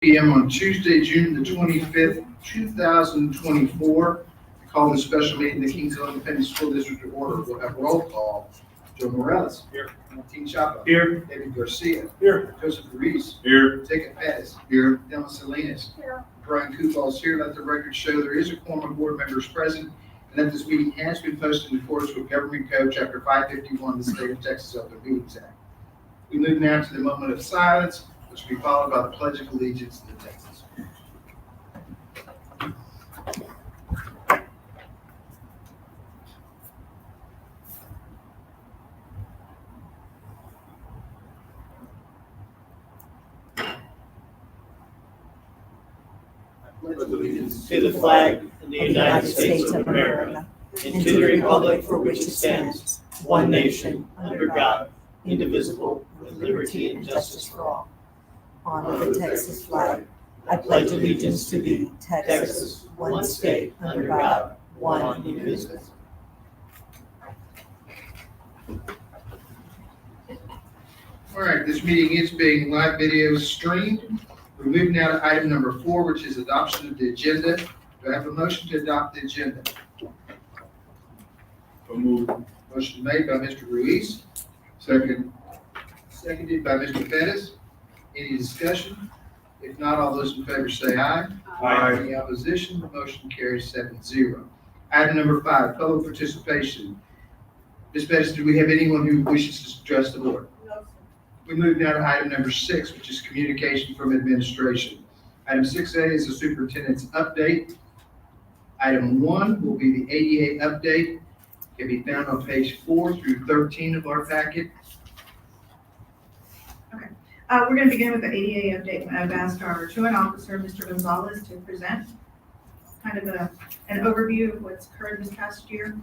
p.m. on Tuesday, June the 25th, 2024. I call this special meeting the Kingsville Independent School District to order. We'll have roll call. Joe Morales. Here. Martin Chapa. Here. David Garcia. Here. Joseph Ruiz. Here. Ticket Pettis. Here. Dylan Salinas. Here. Brian Kufal is here. Let the record show there is a quorum of board members present and that this meeting has been posted in accordance with Government Code Chapter 551 of the State of Texas Open Meetings Act. We move now to the moment of silence, which will be followed by the Pledge of Allegiance to Texas. Allegiance to the flag of the United States of America and to the republic for which it stands, one nation, under God, indivisible, with liberty and justice for all. Honor the Texas flag. I pledge allegiance to thee, Texas, one state, under God, one indivisible. All right, this meeting is being live video streamed. We move now to item number 4, which is adoption of the agenda. Do I have a motion to adopt the agenda? Motion made by Mr. Ruiz. Second. Seconded by Mr. Pettis. Any discussion? If not, all those in favor say aye. Aye. Any opposition? The motion carries 7-0. Item number 5, public participation. Ms. Pettis, do we have anyone who wishes to address the board? We move now to item number 6, which is communication from administration. Item 6A is the superintendent's update. Item 1 will be the ADA update. It can be found on page 4 through 13 of our packet. We're going to begin with the ADA update. I've asked our truant officer, Mr. Gonzalez, to present kind of an overview of what's occurred this past year.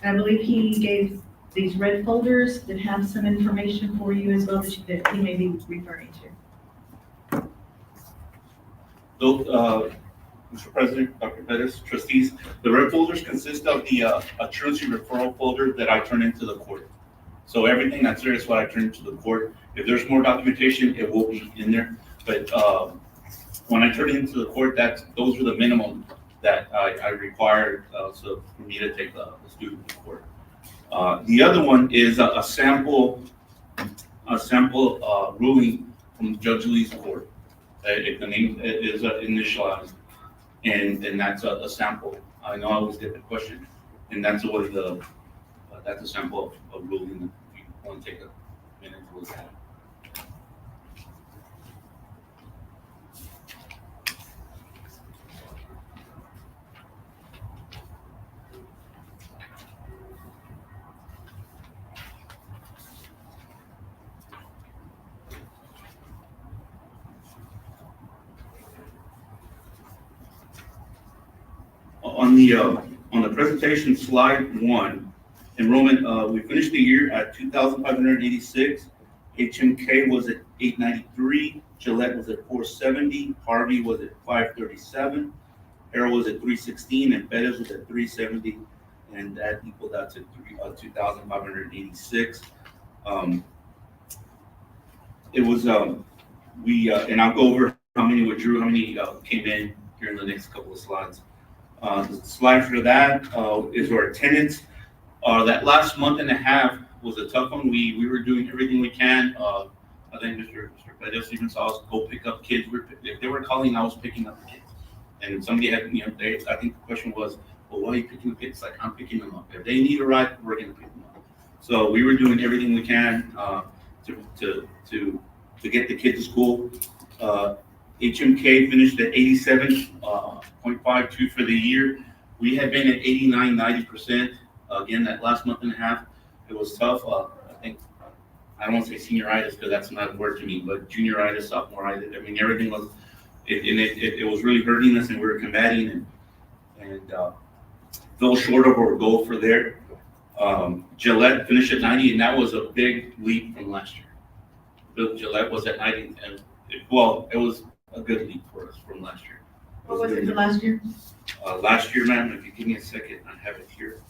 And I believe he gave these red folders that have some information for you as well that he may be referring to. Mr. President, Dr. Pettis, trustees, the red folders consist of the truancy referral folder that I turn into the court. So everything that's there is what I turn into the court. If there's more documentation, it will be in there. But when I turn it into the court, those are the minimum that I required so for me to take the student to court. The other one is a sample ruling from Judge Lee's court. If the name is initialized, and that's a sample. I know I always get the question, and that's what that's a sample of ruling. If you want to take a minute to look at it. On the presentation slide 1, enrollment, we finished the year at 2,586. HMK was at 893. Gillette was at 470. Harvey was at 537. Harrell was at 316, and Pettis was at 370, and that equaled out to 2,586. It was and I'll go over how many withdrew, how many came in here in the next couple of slides. The slide for that is our attendance. That last month and a half was a tough one. We were doing everything we can. I think Mr. Pettis even saw us go pick up kids. If they were calling, I was picking up the kids. And somebody had, I think the question was, well, why are you picking the kids? Like, I'm picking them up. If they need a ride, we're going to pick them up. So we were doing everything we can to get the kids to school. HMK finished at 87.52 for the year. We had been at 89, 90%. Again, that last month and a half, it was tough. I think, I don't want to say senioritis because that's not a word to me, but junioritis, sophomoritis. I mean, everything was, it was really hurting us, and we were combating and fell short of our goal for there. Gillette finished at 90, and that was a big leap from last year. Gillette was at 90, and it was a good leap for us from last year. What was it for last year? Last year, ma'am, if you give me a second, I have it here.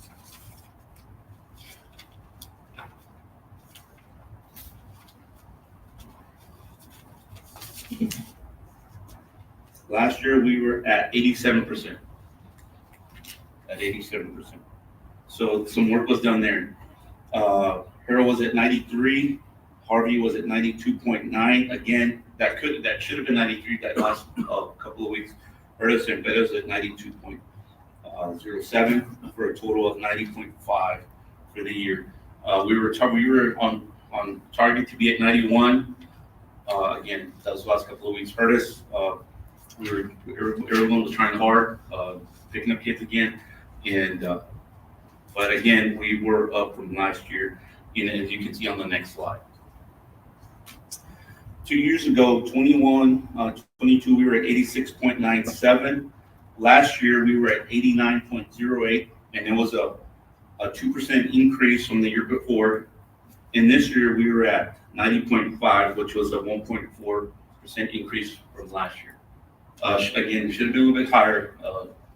Last year, we were at 87%. At 87%. So some work was done there. Harold was at 93. Harvey was at 92.9. Again, that should have been 93 that last couple of weeks. Curtis and Bettis at 92.07 for a total of 90.5 for the year. We were on target to be at 91. Again, that was the last couple of weeks. Curtis, everyone was trying hard, picking up kids again, and but again, we were up from last year, as you can see on the next slide. 2 years ago, 22, we were at 86.97. Last year, we were at 89.08, and it was a 2% increase from the year before. And this year, we were at 90.5, which was a 1.4% increase from last year. Again, it should have been a little bit higher.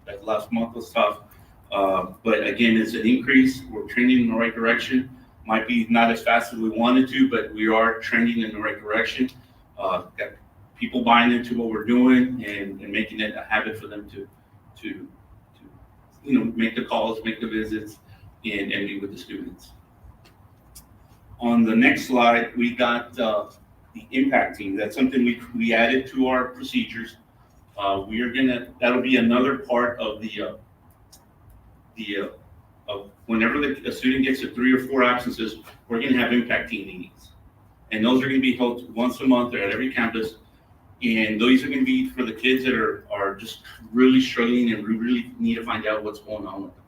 That last month was tough. But again, it's an increase. We're trending in the right direction. Might be not as fast as we wanted to, but we are trending in the right direction. Got people buying into what we're doing and making it a habit for them to make the calls, make the visits, and meet with the students. On the next slide, we got the impact team. That's something we added to our procedures. That'll be another part of of whenever a student gets to 3 or 4 absences, we're going to have impact team meetings. And those are going to be held once a month at every campus. And those are going to be for the kids that are just really struggling and really need to find out what's going on with them.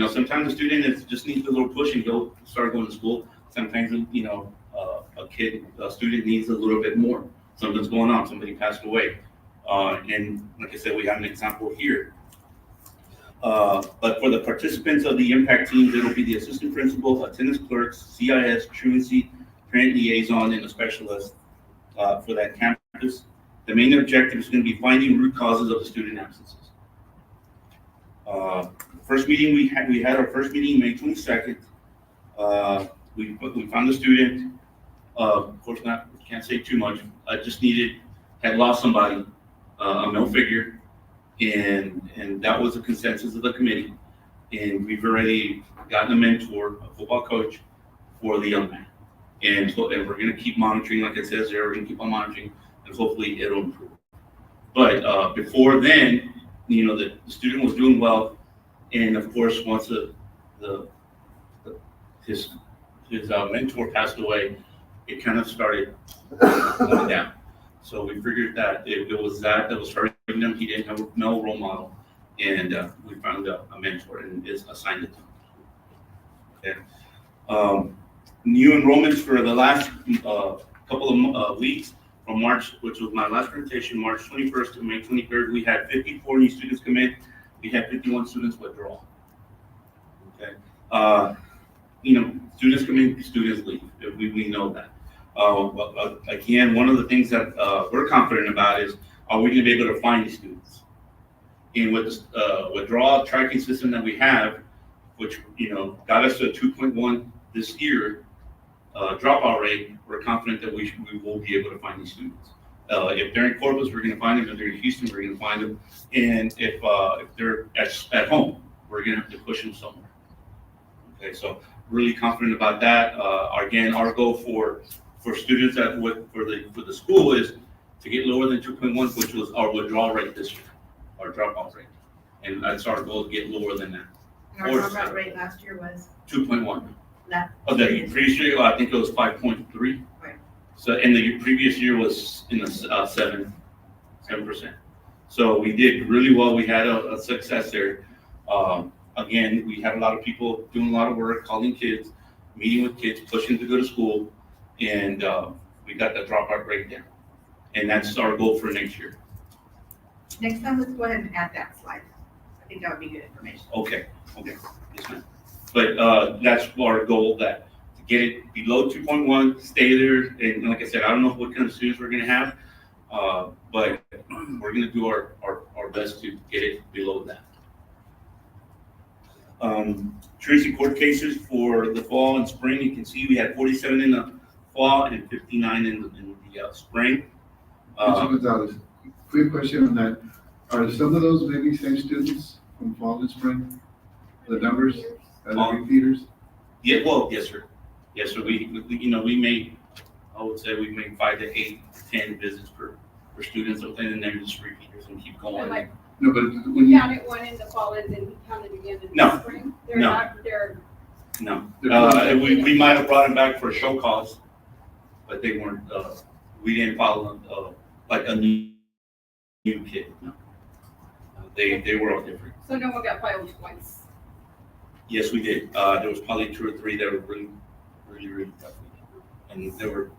Sometimes the student just needs a little push and start going to school. Sometimes, a student needs a little bit more. Something's going on, somebody passed away. And like I said, we have an example here. But for the participants of the impact teams, it'll be the assistant principal, attendance clerks, CIS, truancy, parent liaison, and a specialist for that campus. The main objective is going to be finding root causes of the student absences. First meeting we had our first meeting May 22nd. We found the student. Of course, can't say too much. I just had lost somebody, a male figure, and that was the consensus of the committee. And we've already gotten a mentor, a football coach, for the young man. And we're going to keep monitoring, like it says there. We're going to keep on monitoring, and hopefully it'll improve. But before then, the student was doing well, and of course, once his mentor passed away, it kind of started going down. So we figured that it was that was hurting him. He didn't have no role model, and we found a mentor and is assigned it to him. Okay. New enrollments for the last couple of weeks from March, which was my last presentation, March 21st to May 23rd, we had 54 new students come in. We had 51 students withdraw. Okay. Students come in, students leave. We know that. Again, one of the things that we're confident about is, are we going to be able to find these students? And with this withdrawal tracking system that we have, which got us to a 2.1 this year dropout rate, we're confident that we will be able to find these students. If they're in Corpus, we're going to find them. If they're in Houston, we're going to find them. And if they're at home, we're going to have to push them somewhere. Okay, so really confident about that. Again, our goal for students for the school is to get lower than 2.1, which was our withdrawal rate this year, our dropout rate, and that's our goal, to get lower than that. And our dropout rate last year was 2.1. that. The previous year, I think it was 5.3. Right. So, and the previous year was in the 7%. So we did really well. We had a success there. Again, we had a lot of people doing a lot of work, calling kids, meeting with kids, pushing to go to school, and we got the dropout rate down. And that's our goal for next year. Next time, let's go ahead and add that slide. I think that would be good information. Okay, yes, ma'am. But that's our goal, that to get it below 2.1, stay there. And like I said, I don't know what kind of students we're going to have, but we're going to do our best to get it below that. Truancy court cases for the fall and spring. You can see we had 47 in the fall and 59 in the spring. Mr. Gonzalez, Quick question on that. Are some of those maybe same students from fall and spring? The numbers, the repeaters? Yeah, well, yes, sir. Yes, sir. We made, I would say we made 5 to 8 to 10 visits per student, something, and then just repeaters and keep going. Like, No, but when he you, counted one in the fall and then he counted again in No. the spring? They're No. not, they're, No, we might have brought them back for a show cause, but they weren't, we didn't follow them, like a new kid, no. They were all different. so no one got filed twice. Yes, we did. There was probably 2 or 3 that were really tough. And there were,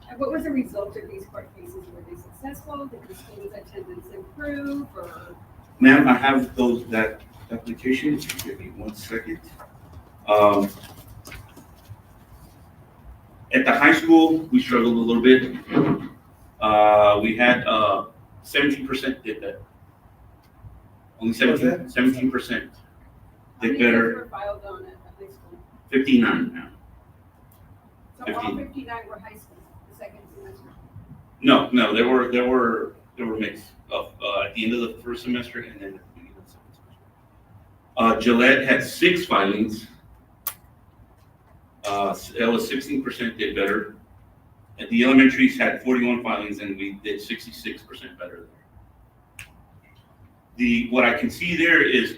And what was the result of these court cases? Were they successful? Did the students' attendance improve or? ma'am, I have that application. Give me 1 second. At the high school, we struggled a little bit. We had 17% did that. Only 17% How many did better. cases were filed on at the high school? 59 now. So 15. all 59 were high school, the second semester. No, there were mixed at the end of the first semester and then at the beginning of the second semester. Gillette had 6 filings. It was 16% did better. And the elementaries had 41 filings and we did 66% better there. What I can see there is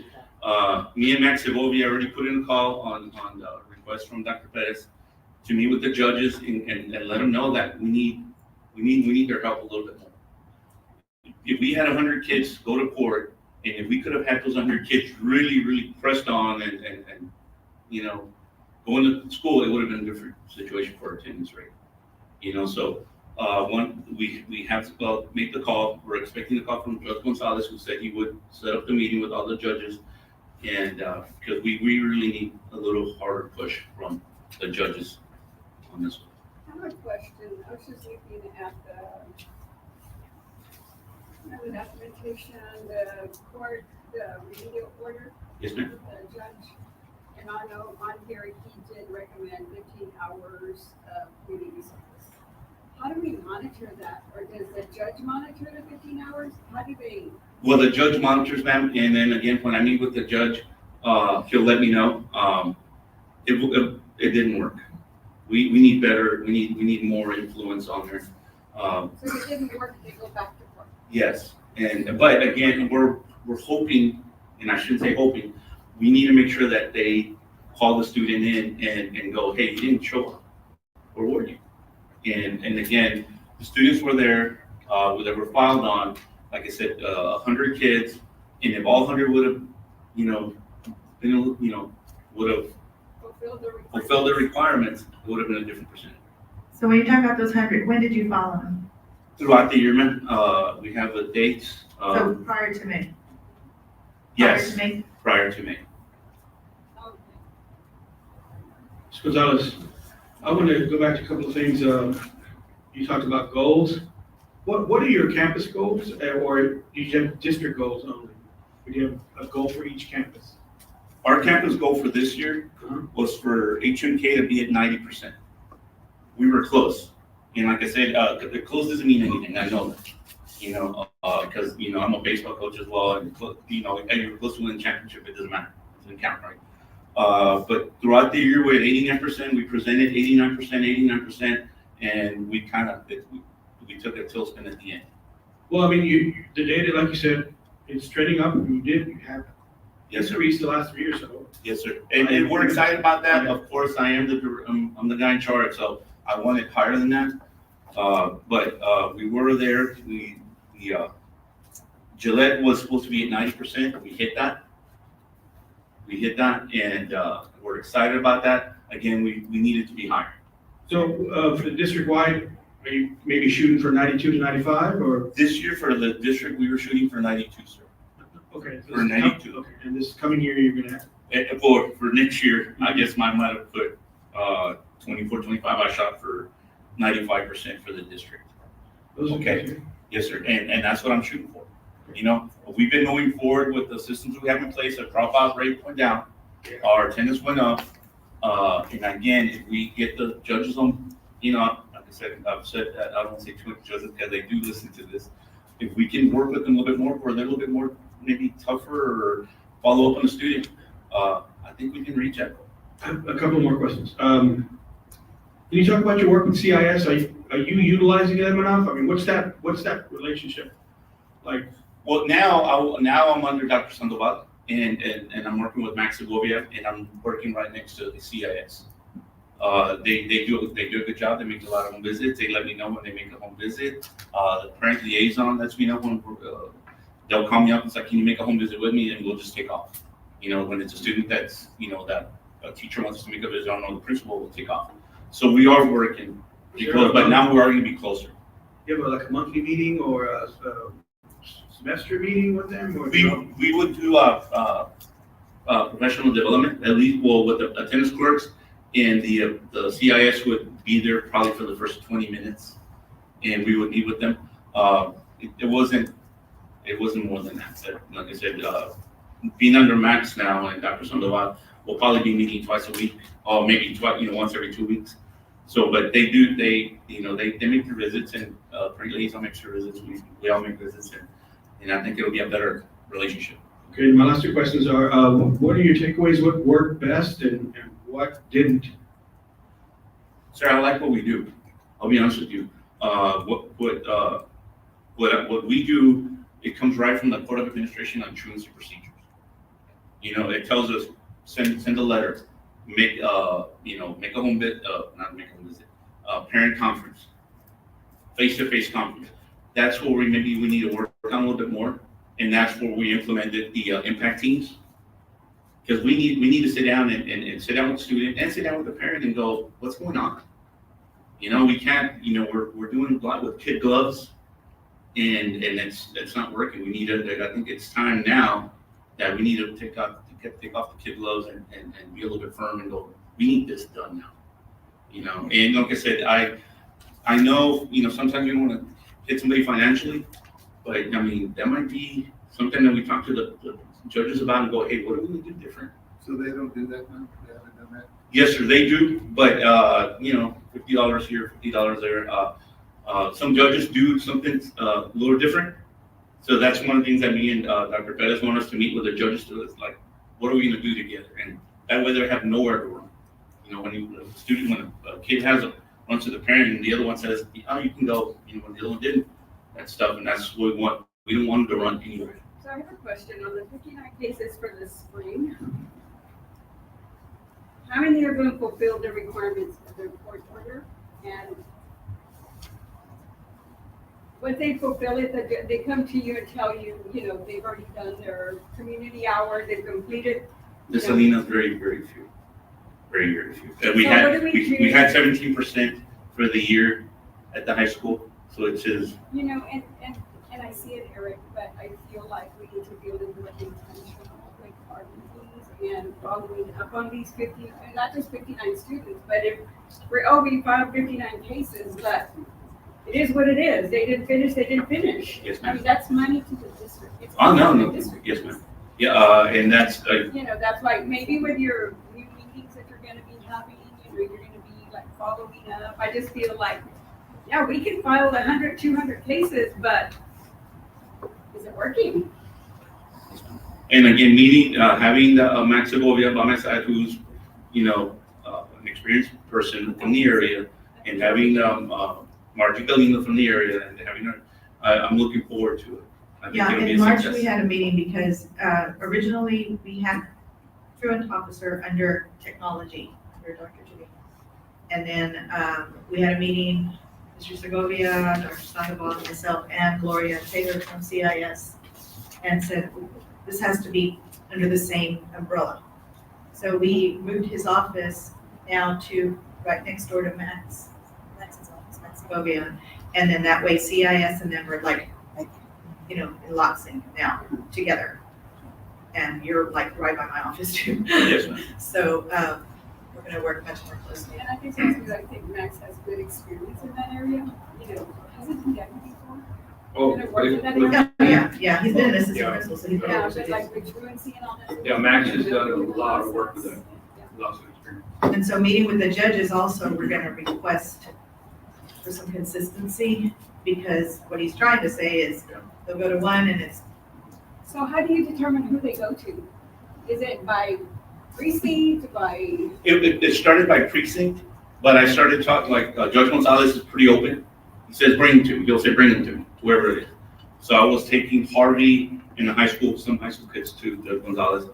me and Max Segovia already put in a call on the request from Dr. Perez to meet with the judges and let them know that we need their help a little bit more. If we had 100 kids go to court, and if we could have had those 100 kids really pressed on and going to school, it would have been a different situation for attendance rate. So we have to make the call. We're expecting a call from Judge Gonzalez, who said he would set up the meeting with all the judges, and because we really need a little harder push from the judges on this one. I have a question. I was just looking at the documentation, the court, the remedial order. Yes, ma'am. The judge, and I know on here, he did recommend 15 hours of community service. How do we monitor that? Or does the judge monitor the 15 hours? How do they? Well, the judge monitors them, and then again, when I meet with the judge, he'll let me know. It didn't work. We need better. We need more influence on there. So if it didn't work, they go back to court. Yes, but again, we're hoping, and I shouldn't say hoping, we need to make sure that they call the student in and go, hey, you didn't show up. Where were you? And again, the students were there, that were filed on, like I said, 100 kids, and if all 100 would have, would have fulfilled their requirements, it would have been a different percentage. So when you talk about those 100, when did you follow them? Throughout the year, man, we have the dates. So prior to May? Yes, Prior to May? prior to May. Okay. Mr. Gonzalez, I want to go back to a couple of things. You talked about goals. What are your campus goals, or do you have district goals only? Or do you have a goal for each campus? Our campus goal for this year was for HMK to be at 90%. We were close. And like I said, close doesn't mean anything, I know that. Because, I'm a baseball coach as well, and, and you're close to win the championship, it doesn't matter. It doesn't count, right? But throughout the year, we had 89%, we presented 89%, and we kind of, we took a tailspin at the end. Well, I mean, the data, like you said, it's trending up. You have Yes, sir. increased the last 3 years, so. Yes, sir. And we're excited about that. Of course, I'm the guy in charge, so I want it higher than that. But we were there. Gillette was supposed to be at 90%. We hit that. And we're excited about that. Again, we needed to be higher. So for the district-wide, are you maybe shooting for 92 to 95, or? This year for the district, we were shooting for 92, sir. Okay. so For 92. Okay, and this coming year, you're gonna have. And for next year, I guess I might have put 24, 25. I shot for 95% for the district. Those are Okay. good. Yes, sir. And that's what I'm shooting for. We've been moving forward with the systems we have in place. Our dropout rate went down. Our attendance went up. And again, if we get the judges on, like I said, I've said that, I don't say too much judges because they do listen to this. if we can work with them a little bit more, or a little bit more, maybe tougher, or follow up on the student, I think we can reach that goal. A couple more questions. Can you talk about your work with CIS? Are you utilizing them enough? I mean, what's that relationship like? Well, now I'm under Dr. Sandoval, and I'm working with Max Segovia, and I'm working right next to the CIS. They do a good job. They make a lot of home visits. They let me know when they make a home visit. The parent liaison lets me know when they'll call me up and say, "Can you make a home visit with me?" And we'll just take off. When it's a student that's that a teacher wants us to make a visit, I don't know the principal will take off. So we are working, but now we are going to be closer. You have like a monthly meeting or a semester meeting with them? Or We would do professional development, at least, with the attendance clerks, and the CIS would be there probably for the first 20 minutes, and we would meet with them. It wasn't more than that. Like I said, being under Max now and Dr. Sandoval, we'll probably be meeting twice a week, or maybe once every 2 weeks. So, but they make their visits, and parent liaison makes their visits. We all make visits, and I think it'll be a better relationship. Okay, my last two questions are, what are your takeaways? What worked best and what didn't? Sir, I like what we do. I'll be honest with you. What we do, it comes right from the Court of Administration on truancy procedures. It tells us send a letter, make a home visit, not make a home visit, parent conference, face-to-face conference. That's where we need to work on a little bit more, and that's where we implemented the impact teams. Because we need to sit down and sit down with the student and sit down with the parent and go, what's going on? We can't, we're doing a lot with kid gloves, and it's not working. I think it's time now that we need to take off the kid gloves and be a little bit firm and go, we need this done now. And like I said, I know, sometimes you don't want to hit somebody financially, but I mean, that might be something that we talk to the judges about and go, hey, what do we do different? So they don't do that now? They haven't done that? Yes, sir, they do, but, $50 here, $50 there. Some judges do something a little different. So that's one of the things that me and Dr. Perez want us to meet with the judges to, is like, what are we going to do together? And that way they have nowhere to run. When a kid runs to the parent and the other one says, oh, you can go, when the other one didn't, that stuff, and that's what we want. We don't want them to run anywhere. So I have a question on the 59 cases for this spring. How many of them fulfill the requirements of their court order? And when they fulfill it, they come to you and tell you, they've already done their community hour, they've completed. Miss Salinas, very, very few. Very, very few. We So had what do we do? we had 17% for the year at the high school, so it says. And I see it, Eric, but I feel like we need to be a little more intentional with our meetings and following up on these 50, and not just 59 students, but if we filed 59 cases, but it is what it is. They didn't finish. Yes, I ma'am. mean, that's money to the district. It's Oh, money no, to the district. yes, ma'am. Yeah, and that's, That's why maybe with your new meetings that you're gonna be having, you're gonna be like following up. I just feel like, yeah, we can file 100, 200 cases, but is it working? and again, having the Max Segovia by my side, who's, an experienced person from the area, and having Margie Galino from the area, and having her, I'm looking forward to it. I think Yeah, it'll be in a March, success. we had a meeting because originally we had truant officer under technology, under Dr. Jimmy. And then we had a meeting, Mr. Segovia, Dr. Sandoval, myself, and Gloria Taylor from CIS, and said, this has to be under the same umbrella. So we moved his office now to right next door to Max's office, Max Segovia. And then that way CIS and them were like, in lockstep now together. And you're like right by my office too. Yes, ma'am. So we're gonna work much more closely. And I think that's because I think Max has good experience in that area. Hasn't he done it before? Oh, Been working in that area? Yeah, he's been an assistant Yeah. principal, so he's been Yeah, able to but do. like with truancy and all that. Yeah, Max has done a lot of work with that. Lots of experience. And so meeting with the judges also, we're gonna request for some consistency, because what he's trying to say is, they'll go to one and it's, So how do you determine who they go to? Is it by precinct, by? It started by precinct, but I started talking, like, Judge Gonzalez is pretty open. He says, bring him to me. He'll say, bring him to me, whoever it is. So I was taking Harvey in the high school, some high school kids to Judge Gonzalez.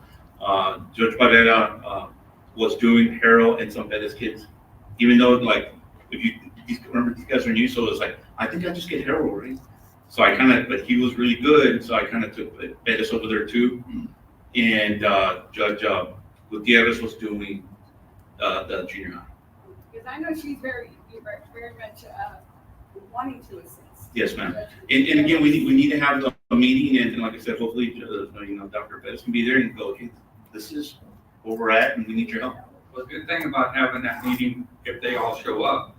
Judge Barrera was doing Harold and some Bettis kids. Even though, like, if you remember, these guys are new, so it was like, I think I just get Harold, right? So I kind of, but he was really good, so I kind of took Bettis over there too. And Judge Gutierrez was doing the junior high. Because I know she's very much wanting to assist. Yes, ma'am. And again, we need to have a meeting, and like I said, hopefully, Dr. Bettis can be there and go, okay, this is where we're at, and we need your help. Well, the good thing about having that meeting, if they all show up,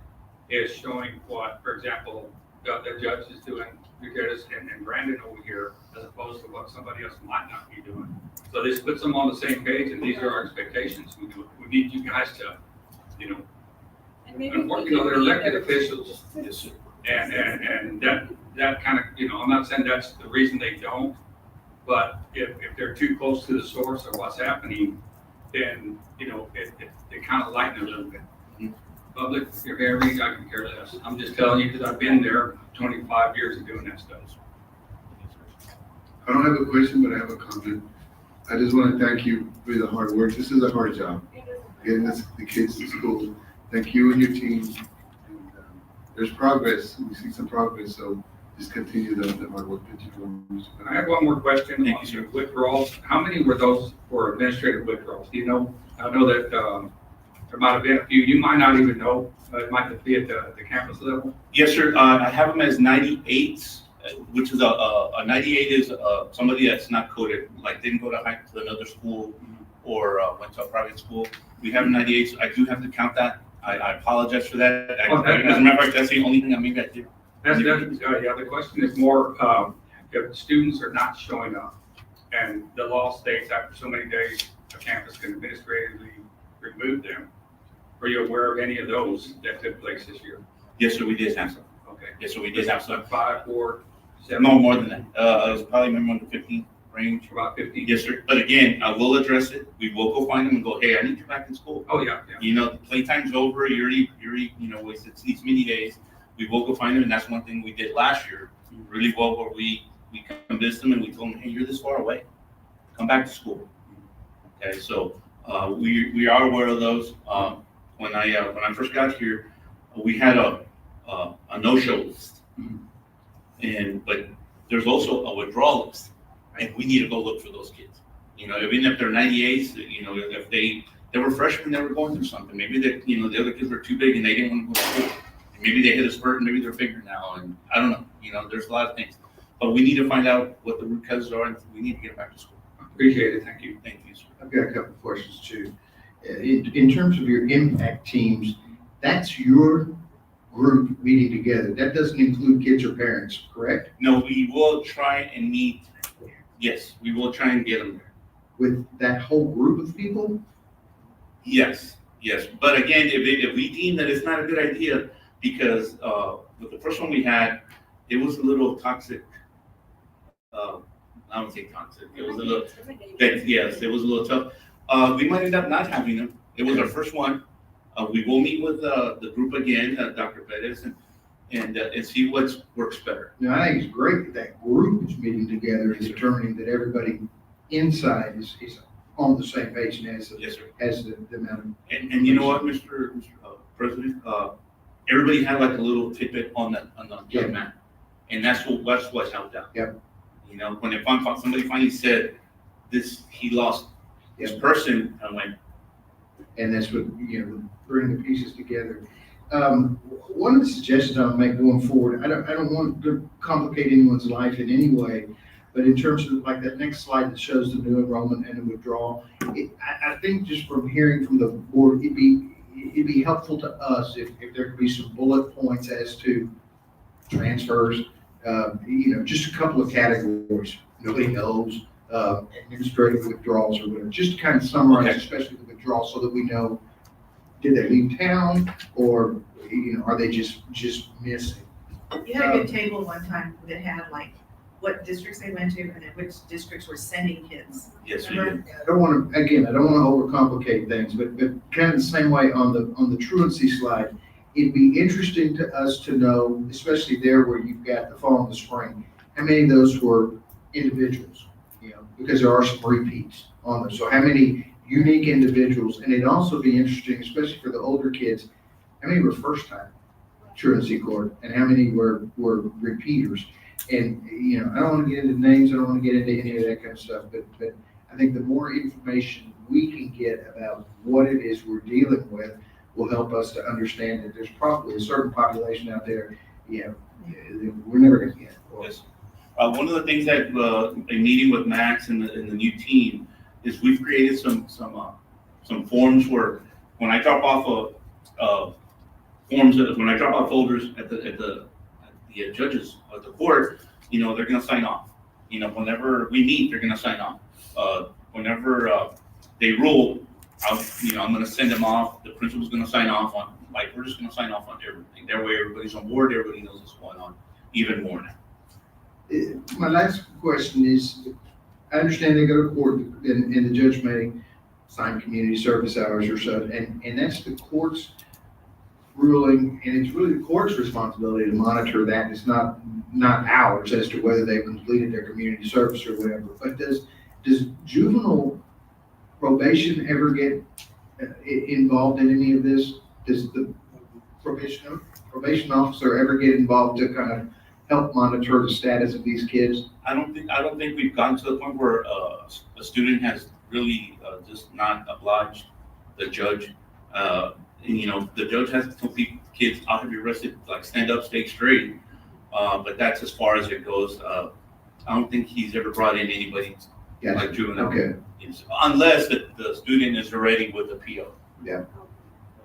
is showing what, for example, the judge is doing, Gutierrez and Brandon over here, as opposed to what somebody else might not be doing. So this puts them on the same page, and these are our expectations. We need you guys to, And maybe they're elected officials. Yes, sir. And that kind of, I'm not saying that's the reason they don't, but if they're too close to the source of what's happening, then, it kind of lighten a little bit. Public, if you're hearing, I can care less. I'm just telling you because I've been there 25 years of doing that stuff. I don't have a question, but I have a comment. I just want to thank you for the hard work. This is a hard job, getting the kids to school. Thank you and your team. And, there's progress. We see some progress, so just continue the hard work that you're doing. I have one more question. Thank on you, sir. your withdrawals. How many were those for administrative withdrawals? Do you know? I know that there might have been a few. You might not even know. It might be at the campus level. Yes, sir. I have them as 98s, which is a 98 is somebody that's not coded, like didn't go to another school or went to a private school. We have 98s. I do have to count that. I apologize for that. As a matter of fact, that's the only thing I did. The question is more, if students are not showing up and the law states after so many days, a campus can administratively remove them. Are you aware of any of those that took place this year? Yes, sir. We did have some. Okay. Yes, sir. We did have some. 5, 4, 7? No, more than that. It was probably maybe under 15 range. About 15? Yes, sir. But again, I will address it. We will go find them and go, hey, I need you back in school. Oh, yeah. The playtime's over. You already, wasted these many days. We will go find them, and that's one thing we did last year really well, where we convinced them and we told them, hey, you're this far away. Come back to school. Okay, so we are aware of those. When I first got here, we had a no-show list, but there's also a withdrawal list, and we need to go look for those kids. Even if they're 98s, if they were freshmen, they were going through something. Maybe the other kids were too big and they didn't want to go to school. Maybe they hit a spurt and maybe they're bigger now, and I don't know. There's a lot of things, but we need to find out what the root causes are, and we need to get back to school. Appreciate it. Thank you. Thank you, sir. I've got a couple of questions too. In terms of your impact teams, that's your group meeting together. That doesn't include kids or parents, correct? No, we will try and meet. Yes, we will try and get them there. With that whole group of people? Yes. But again, if we deem that it's not a good idea, because with the first one we had, it was a little toxic. I don't say toxic. It was a little. Yes, it was a little tough. We might end up not having them. It was our first one. We will meet with the group again, Dr. Bettis, and see what works better. Now, I think it's great that group is meeting together and determining that everybody inside is on the same page and has Yes, sir. the amount of. And you know what, Mr. President, everybody had like a little tidbit on the young man, and that's what helped out. Yep. When somebody finally said he lost this person, I went. And that's what, bring the pieces together. One of the suggestions I'll make going forward, I don't want to complicate anyone's life in any way, but in terms of like that next slide that shows the new enrollment and the withdrawal, I think just from hearing from the board, it'd be helpful to us if there could be some bullet points as to transfers, just a couple of categories. Nobody knows, administrative withdrawals or whatever, just to kind of summarize, especially the withdrawal, so that we know, did they leave town or, are they just missing? You had a good table one time that had like what districts they went to and then which districts were sending kids. Yes, we do. Remember? I don't want to, again, I don't want to overcomplicate things, but kind of the same way on the truancy slide, it'd be interesting to us to know, especially there where you've got the fall and the spring, how many of those were individuals, you know, because there are some repeats on them. So how many unique individuals, and it'd also be interesting, especially for the older kids, how many were first-time truancy court and how many were repeaters? And, you know, I don't want to get into names, I don't want to get into any of that kind of stuff, but I think the more information we can get about what it is we're dealing with will help us to understand that there's probably a certain population out there, you know, we're never going to get. Yes. One of the things that, a meeting with Max and the new team is we've created some forms where when I drop off when I drop off folders at the judges at the court, you know, they're gonna sign off. You know, whenever we meet, they're gonna sign off. Whenever they rule, I'm gonna send them off. The principal's gonna sign off on. Like, we're just gonna sign off on everything. That way, everybody's on board. Everybody knows what's going on. Even more now. My last question is, I understand they go to court and the judge may sign community service hours or so, and that's the court's ruling, and it's really the court's responsibility to monitor that. It's not ours as to whether they've completed their community service or whatever. But does juvenile probation ever get involved in any of this? Does the probation officer ever get involved to kind of help monitor the status of these kids? I don't think we've gotten to the point where a student has really just not obliged the judge. You know, the judge has to tell kids ought to be arrested, like stand up, stay straight. But that's as far as it goes. I don't think he's ever brought in anybody like juvenile. Okay. Unless the student is already with the PO.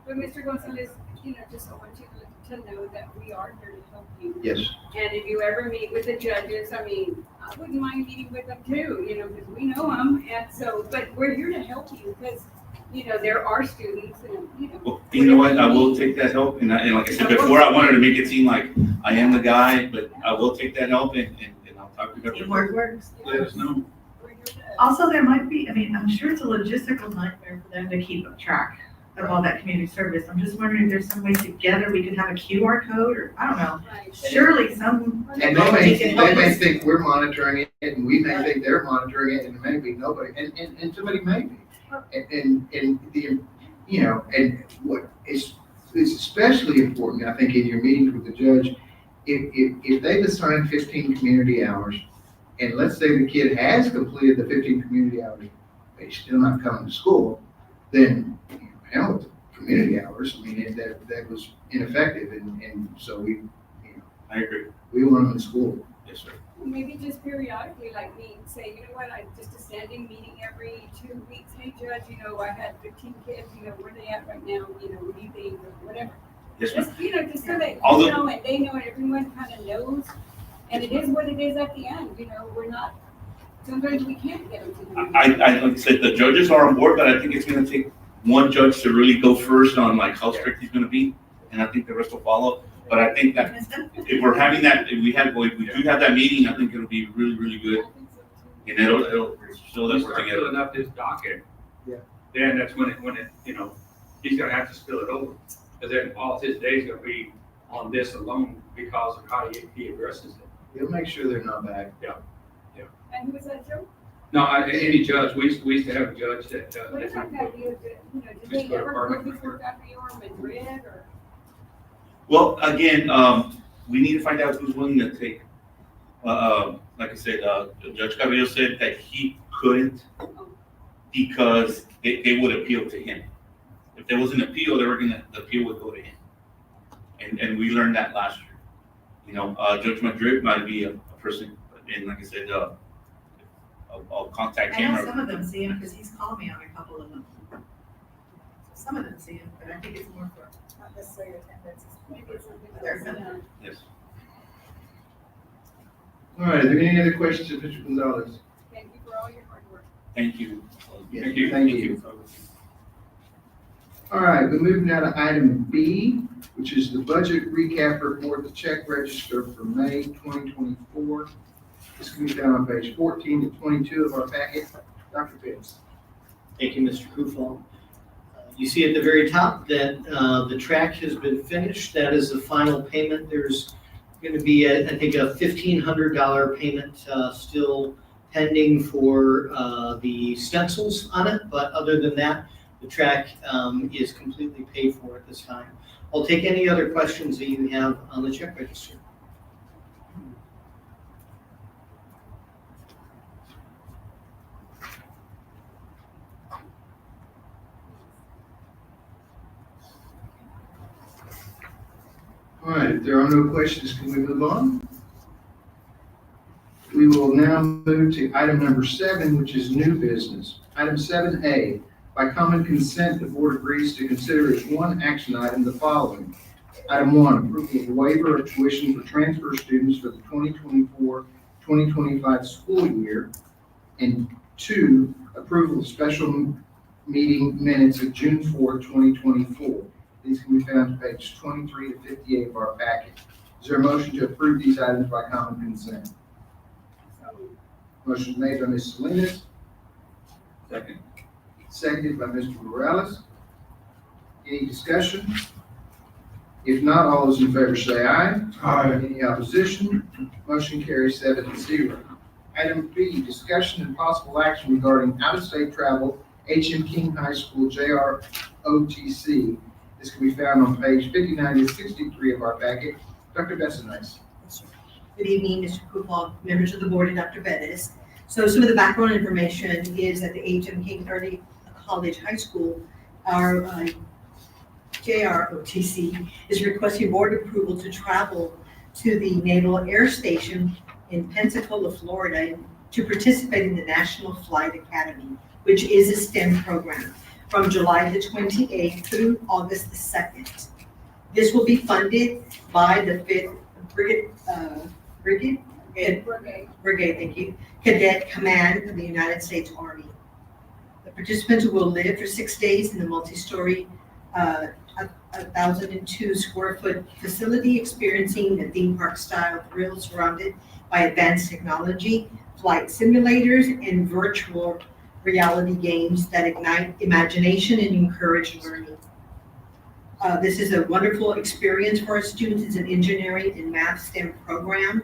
But Mr. Gonzalez, you know, just I want you to know that we are here to help you. Yes. And if you ever meet with the judges, I mean, I wouldn't mind meeting with them too, you know, because we know them. And so, but we're here to help you because, you know, there are students and, you know. Well, you know what? I will take that help. And like I said before, I wanted to make it seem like I am the guy, but I will take that help and I'll talk to you. Teamwork works. Let us know. We're here to- Also, there might be, I mean, I'm sure it's a logistical nightmare for them to keep track of all that community service. I'm just wondering if there's some way together we could have a QR code or, I don't know, Right. surely some. And they may think we're monitoring it, and we may think they're monitoring it, and maybe nobody, and somebody may be. And the, you know, and what is especially important, I think, in your meetings with the judge, if they've assigned 15 community hours, and let's say the kid has completed the 15 community hours, they're still not coming to school, then, you know, hell with the community hours. I mean, that was ineffective, and so we, you know, I agree. we want them in school. Yes, sir. Well, maybe just periodically, like me, say, you know what, I just a standing meeting every 2 weeks. Hey, Judge, you know, I had 15 kids, you know, where they at right now, you know, what do you think, or whatever. Yes, ma'am. Just, you know, just so that Although- you know, and they know, and everyone kind of knows. And it is what it is at the end, you know, we're not, sometimes we can't get them to do it. I like I said, the judges are on board, but I think it's gonna take one judge to really go first on like how strict he's gonna be, and I think the rest will follow. But I think that if we're having that, if we do have that meeting, I think it'll be really, really good, I think so too. and it'll show that He's we're start together. filling up his docket. Yeah. Then that's when it, you know, he's gonna have to spill it over. Because then all his days gonna be on this alone because of how he addresses it. He'll make sure they're not back. And who was that, Joe? No, any judge, we used to have a judge that, What that about that, you know, did Just they go to ever Parliament. go before Gabriel or Madrid or? Well, again, we need to find out who's willing to take, like I said, Judge Cabrillo said that he couldn't because they would appeal to him. If there was an appeal, the appeal would go to him. And we learned that last year. You know, Judge Madrid might be a person, and like I said, I'll contact I know him. some of them see him because he's called me on a couple of them. Some of them see him, but I think it's more for, not necessarily attendance. Maybe it's something There's else, some- Yes. All right, are there any other questions of Mr. Gonzalez? Thank you for all your hard work. Thank you. Yes, Thank you. Thank you. All right, we move now to item B, which is the budget recap report, the check register for May 2024. This can be found on page 14 to 22 of our packet. Dr. Pitts. Thank you, Mr. Kufal. You see at the very top that the track has been finished. That is the final payment. There's going to be, I think, a $1,500 payment still pending for the stencils on it. But other than that, the track is completely paid for at this time. I'll take any other questions that you have on the check register. All right, if there are no questions, can we move on? We will now move to item number 7, which is new business. Item 7A, by common consent, the board agrees to consider as one action item the following. Item 1, approval of waiver of tuition for transfer students for the 2024-2025 school year. And 2, approval of special meeting minutes of June 4, 2024. These can be found on page 23 to 58 of our packet. Is there a motion to approve these items by common consent? Motion made by Ms. Salinas, Second. seconded by Mr. Morales. Any discussion? If not, all those in favor say aye. Aye. Any opposition? Motion carries 7-0. Item B, discussion and possible action regarding out-of-state travel, H.M. King High School, JROTC. This can be found on page 59 to 63 of our packet. Dr. Bessanice. Good evening, Mr. Kufal, members of the board, and Dr. Bettis. So some of the background information is that the H.M. King Early College High School, our JROTC, is requesting board approval to travel to the Naval Air Station in Pensacola, Florida, to participate in the National Flight Academy, which is a STEM program, from July the 28th through August the 2nd. This will be funded by the 5th Brigade, thank you, Cadet Command of the United States Army. The participants will live for 6 days in the multi-story 1,002 square foot facility, experiencing the theme park style thrill surrounded by advanced technology, flight simulators, and virtual reality games that ignite imagination and encourage learning. This is a wonderful experience for our students. It's an engineering and math STEM program.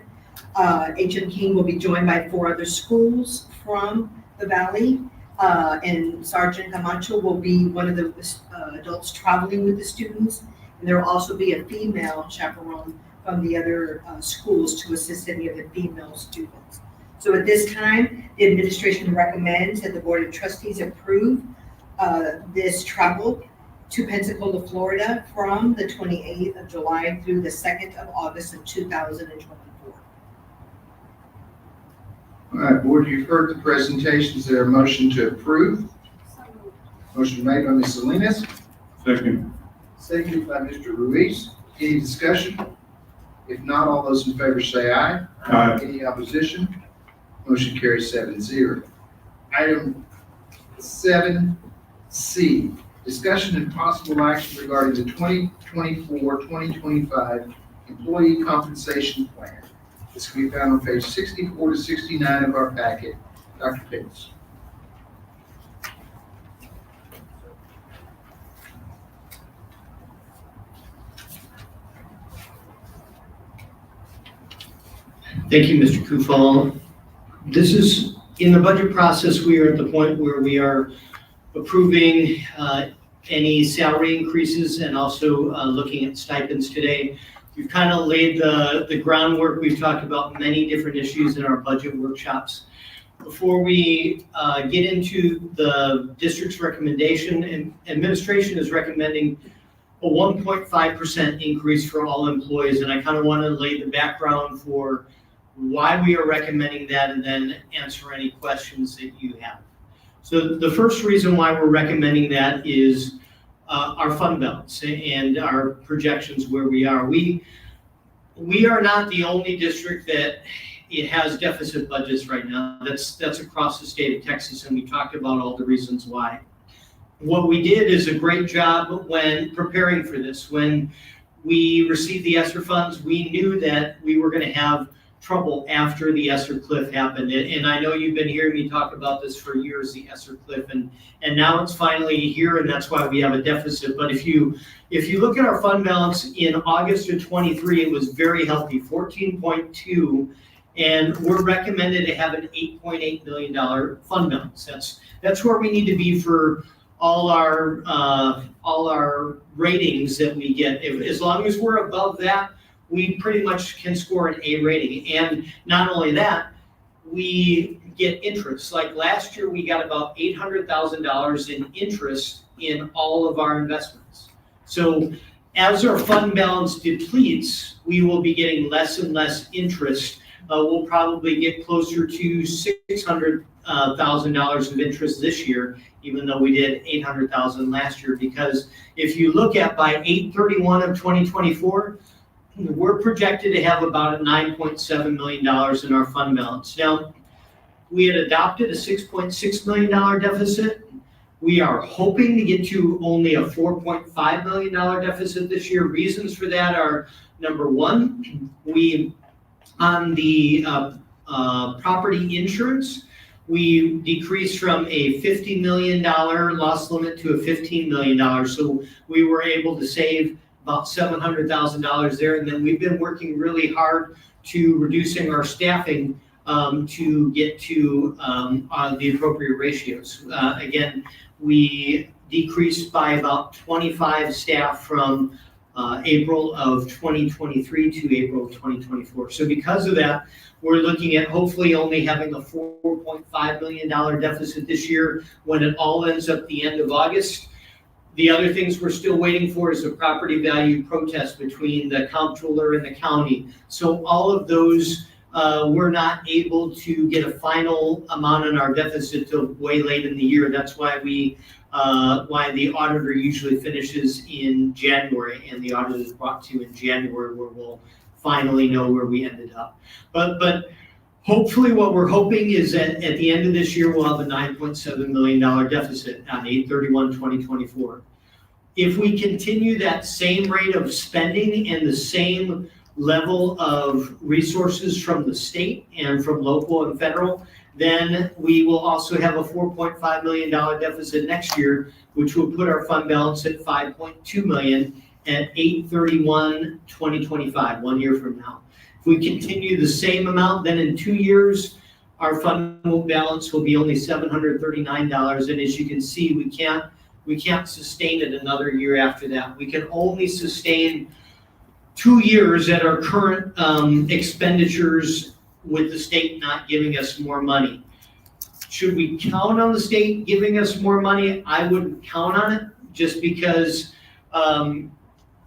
H.M. King will be joined by 4 other schools from the Valley, and Sergeant Camacho will be one of the adults traveling with the students. And there will also be a female chaperone from the other schools to assist any of the female students. So at this time, the administration recommends that the Board of Trustees approve this travel to Pensacola, Florida from the 28th of July through the 2nd of August of 2024. All right, board, you've heard the presentation. Is there a motion to approve? Motion made by Ms. Salinas, Second. seconded by Mr. Ruiz. Any discussion? If not, all those in favor say aye. Aye. Any opposition? Motion carries 7-0. Item 7C, discussion and possible action regarding the 2024-2025 employee compensation plan. This can be found on page 64 to 69 of our packet. Dr. Pitts. Thank you, Mr. Kufal. This is, in the budget process, we are at the point where we are approving any salary increases and also looking at stipends today. We've kind of laid the groundwork. We've talked about many different issues in our budget workshops. Before we get into the district's recommendation, and administration is recommending a 1.5% increase for all employees, and I kind of want to lay the background for why we are recommending that and then answer any questions that you have. So the first reason why we're recommending that is our fund balance and our projections where we are. We are not the only district that it has deficit budgets right now. That's across the state of Texas, and we talked about all the reasons why. What we did is a great job when preparing for this. When we received the ESSER funds, we knew that we were going to have trouble after the Esser Cliff happened. And I know you've been hearing me talk about this for years, the Esser Cliff, and now it's finally here, and that's why we have a deficit. But if you look at our fund balance in August of 23, it was very healthy, 14.2, and we're recommended to have an $8.8 million fund balance. That's where we need to be for all our ratings that we get. As long as we're above that, we pretty much can score an A rating. And not only that, we get interest. Like last year, we got about $800,000 in interest in all of our investments. So as our fund balance depletes, we will be getting less and less interest. We'll probably get closer to $600,000 of interest this year, even though we did $800,000 last year. Because if you look at by 8/31 of 2024, we're projected to have about $9.7 million in our fund balance. Now, we had adopted a $6.6 million deficit. We are hoping to get to only a $4.5 million deficit this year. Reasons for that are, number one, on the property insurance, we decreased from a $50 million loss limit to a $15 million. So we were able to save about $700,000 there. And then we've been working really hard to reducing our staffing to get to the appropriate ratios. Again, we decreased by about 25 staff from April of 2023 to April of 2024. So because of that, we're looking at hopefully only having a $4.5 million deficit this year when it all ends up the end of August. The other things we're still waiting for is a property value protest between the comptroller and the county. So all of those, we're not able to get a final amount in our deficit till way late in the year. That's why why the auditor usually finishes in January, and the audit is brought to you in January, where we'll finally know where we ended up. But hopefully what we're hoping is that at the end of this year, we'll have a $9.7 million deficit on 8/31/2024. If we continue that same rate of spending and the same level of resources from the state and from local and federal, then we will also have a $4.5 million deficit next year, which will put our fund balance at $5.2 million at 8/31/2025, 1 year from now. If we continue the same amount, then in 2 years, our fund balance will be only $739. And as you can see, we can't sustain it another year after that. We can only sustain 2 years at our current expenditures with the state not giving us more money. Should we count on the state giving us more money? I wouldn't count on it, just because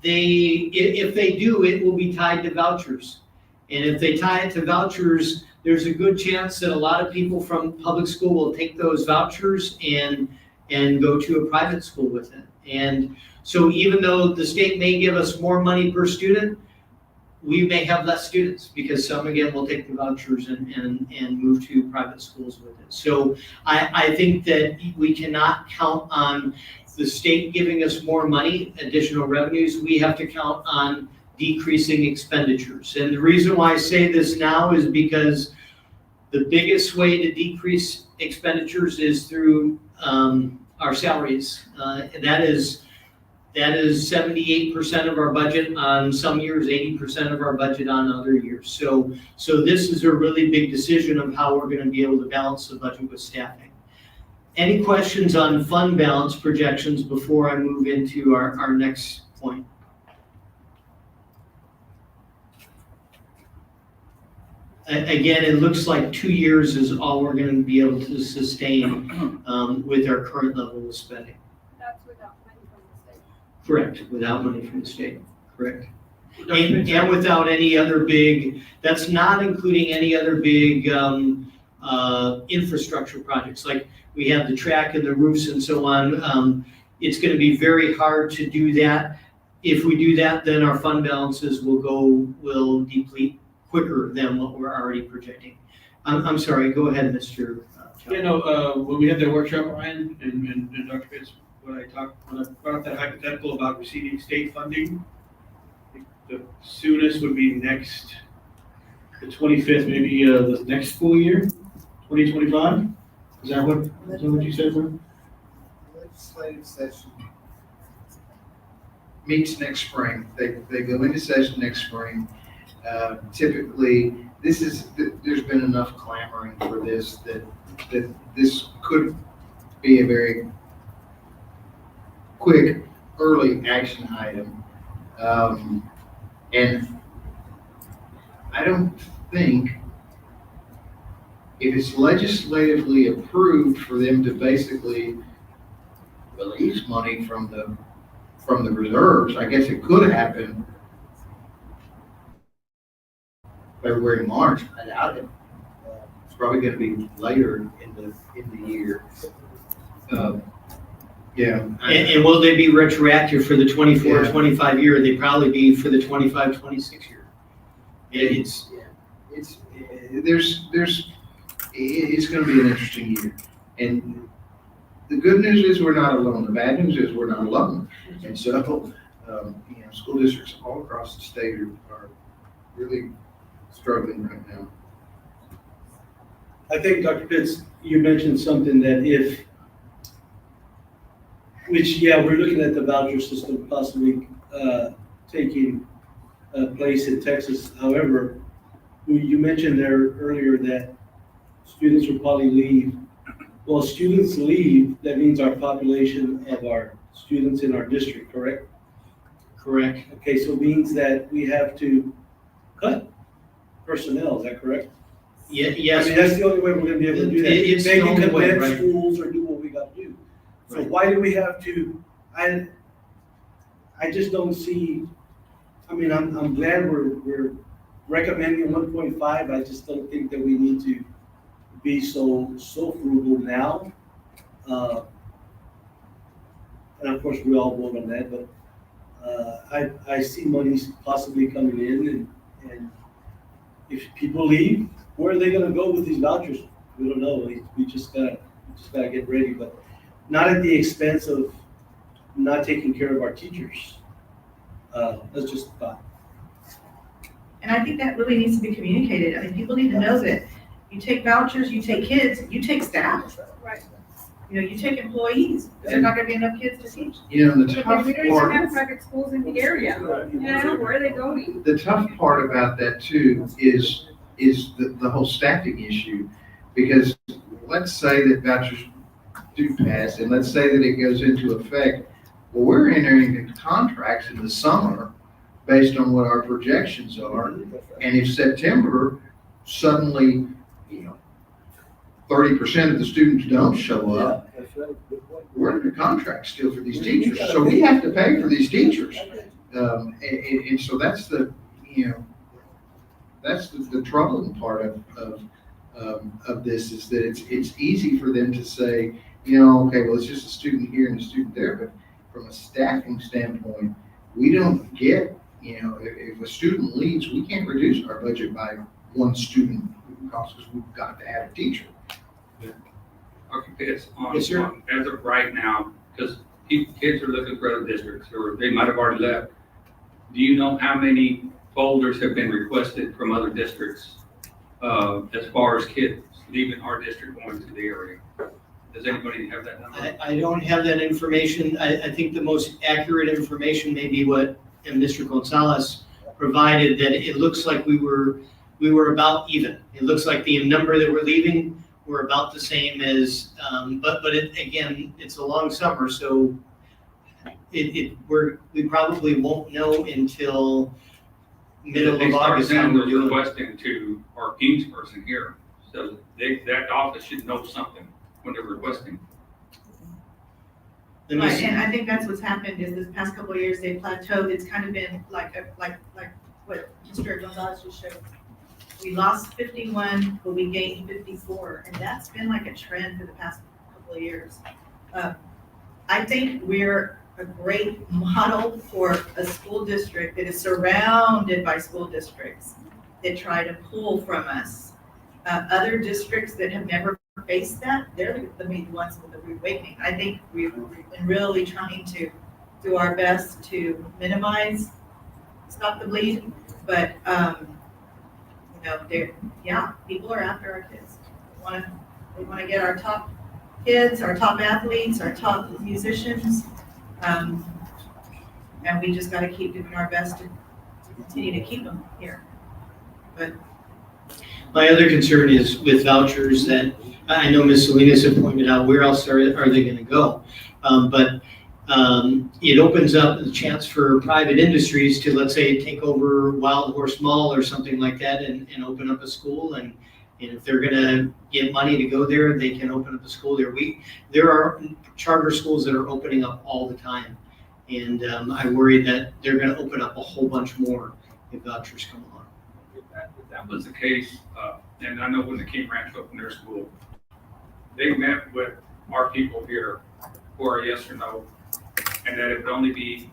if they do, it will be tied to vouchers. And if they tie it to vouchers, there's a good chance that a lot of people from public school will take those vouchers and go to a private school with it. And so even though the state may give us more money per student, we may have less students, because some, again, will take the vouchers and move to private schools with it. So I think that we cannot count on the state giving us more money, additional revenues. We have to count on decreasing expenditures. And the reason why I say this now is because the biggest way to decrease expenditures is through our salaries. And that is 78% of our budget on some years, 80% of our budget on other years. So this is a really big decision of how we're going to be able to balance the budget with staffing. Any questions on fund balance projections before I move into our next point? Again, it looks like 2 years is all we're going to be able to sustain with our current level of spending. That's without money from the state. Correct, without money from the state, correct. And without any other big, that's not including any other big infrastructure projects, like we have the track and the roofs and so on. It's going to be very hard to do that. If we do that, then our fund balances will deplete quicker than what we're already projecting. I'm sorry, go ahead, Mr. Yeah, no, when we had that workshop, Ryan and Dr. Pitts, when I brought up that hypothetical about receiving state funding, the soonest would be next the 25th, maybe the next school year, 2025? Is that what you said, sir? Legislative session meets next spring. They go into session next spring. Typically, there's been enough clamoring for this that this could be a very quick, early action item. And I don't think if it's legislatively approved for them to basically release money from the reserves, I guess it could happen February, March. I doubt it. It's probably gonna be later in the year. Yeah. And will they be retroactive for the 24, Yeah. 25 year? They probably be for the 25, 26 year. It's, It's gonna be an interesting year. And the good news is we're not alone. The bad news is we're not alone. And so, school districts all across the state are really struggling right now. I think, Dr. Pitts, you mentioned something that we're looking at the voucher system possibly taking place in Texas. However, you mentioned there earlier that students will probably leave. Well, students leave, that means our population of our students in our district, correct? correct. Okay, so it means that we have to cut personnel, is that correct? Yeah, I yes. mean, that's the only way we're gonna be able to do that. It's the Maybe only way, convince right. schools or do what we gotta do. So Right. why do we have to, I just don't see, I mean, I'm glad we're recommending 1.5. I just don't think that we need to be so frugal now. And of course, we all vote on that, but I see money possibly coming in, and if people leave, where are they gonna go with these vouchers? We don't know. We just gotta get ready, but not at the expense of not taking care of our teachers. That's just a thought. And I think that really needs to be communicated. I mean, people need to know that you take vouchers, you take kids, you take staff. Right. You take employees. There's not gonna be enough kids to teach. The But tough we don't even part, have private schools in the area. Where are they going? the tough part about that too is the whole staffing issue. Because let's say that vouchers do pass, and let's say that it goes into effect. Well, we're entering into contracts in the summer based on what our projections are. And if September suddenly, 30% of the students don't show up, we're under contract still for these teachers. So we have to pay for these teachers. And so that's the troubling part of this, is that it's easy for them to say, okay, well, it's just a student here and a student there. But from a staffing standpoint, we don't get, if a student leaves, we can't reduce our budget by one student because we've got to have a teacher. Okay, it's on, Yes, sir. as of right now, because kids are looking for other districts, or they might have already left. Do you know how many folders have been requested from other districts, as far as kids leaving our district going to the area? Does anybody have that number? I don't have that information. I think the most accurate information may be what Mr. Gonzalez provided, that it looks like we were about even. It looks like the number that we're leaving were about the same as, but again, it's a long summer, so we probably won't know until middle They of start August how sending we're those doing. requesting to our Kings person here, so that office should know something when they're requesting. Let me Right, see. and I think that's what's happened is this past couple of years, they've plateaued. It's kind of been like what Mr. Gonzalez just showed. We lost 51, but we gained 54, and that's been like a trend for the past couple of years. I think we're a great model for a school district that is surrounded by school districts that try to pull from us. Other districts that have never faced that, they're the main ones with the reawakening. I think we've been really trying to do our best to minimize, stop the bleed, but No, people are after our kids. They wanna get our top kids, our top athletes, our top musicians. And we just gotta keep doing our best to continue to keep them here. My other concern is with vouchers that I know Ms. Salinas had pointed out, where else are they gonna go? But it opens up the chance for private industries to, let's say, take over Wild Horse Mall or something like that and open up a school. And if they're gonna get money to go there, they can open up a school there. There are charter schools that are opening up all the time. And I worry that they're gonna open up a whole bunch more if vouchers come along. If that was the case, and I know when the King Ranch opened their school, they met with our people here for a yes or no, and that it would only be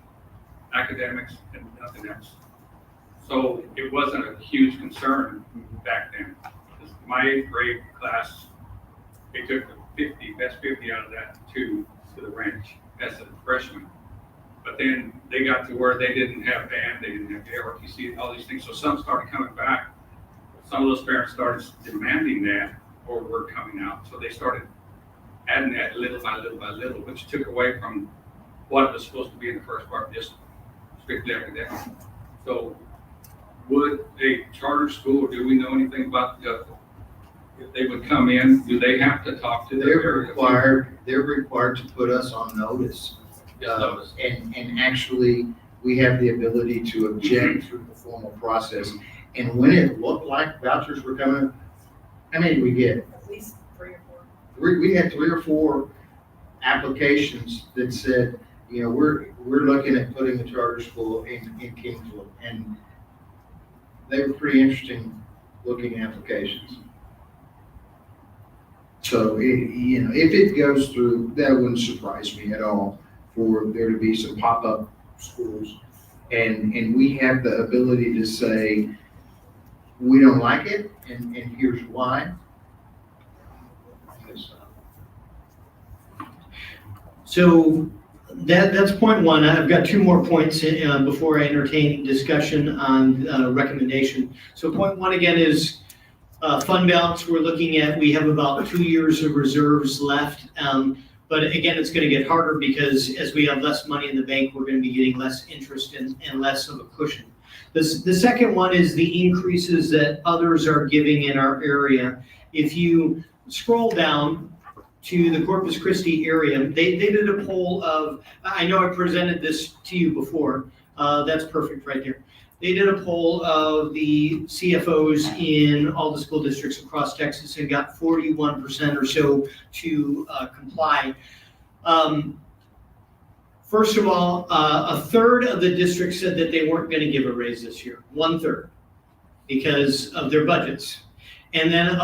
academics and nothing else. So it wasn't a huge concern back then. My 8th grade class, they took the best 50 out of that to the ranch as a freshman. But then they got to where they didn't have band, they didn't have ARTC, all these things. So some started coming back. Some of those parents started demanding that, or were coming out. So they started adding that little by little by little, which took away from what was supposed to be in the first part, just strictly academic. So would a charter school, do we know anything about if they would come in, do they have to talk to their area? They're required to put us on notice. And actually, we have the ability to object through the formal process. And when it looked like vouchers were coming, how many did we get? At least 3 or 4. We had 3 or 4 applications that said, you know, we're looking at putting a charter school in Kingsville. And they were pretty interesting looking applications. So, if it goes through, that wouldn't surprise me at all for there to be some pop-up schools. And we have the ability to say, we don't like it, and here's why. So that's point one. I've got 2 more points before I entertain discussion on recommendation. So point 1 again is fund balance. We're looking at, we have about 2 years of reserves left. But again, it's going to get harder because as we have less money in the bank, we're going to be getting less interest and less of a cushion. The second one is the increases that others are giving in our area. If you scroll down to the Corpus Christi area, they did a poll of, I know I presented this to you before, that's perfect right there. They did a poll of the CFOs in all the school districts across Texas and got 41% or so to comply. First of all, 1/3 of the districts said that they weren't going to give a raise this year, 1/3, because of their budgets. And then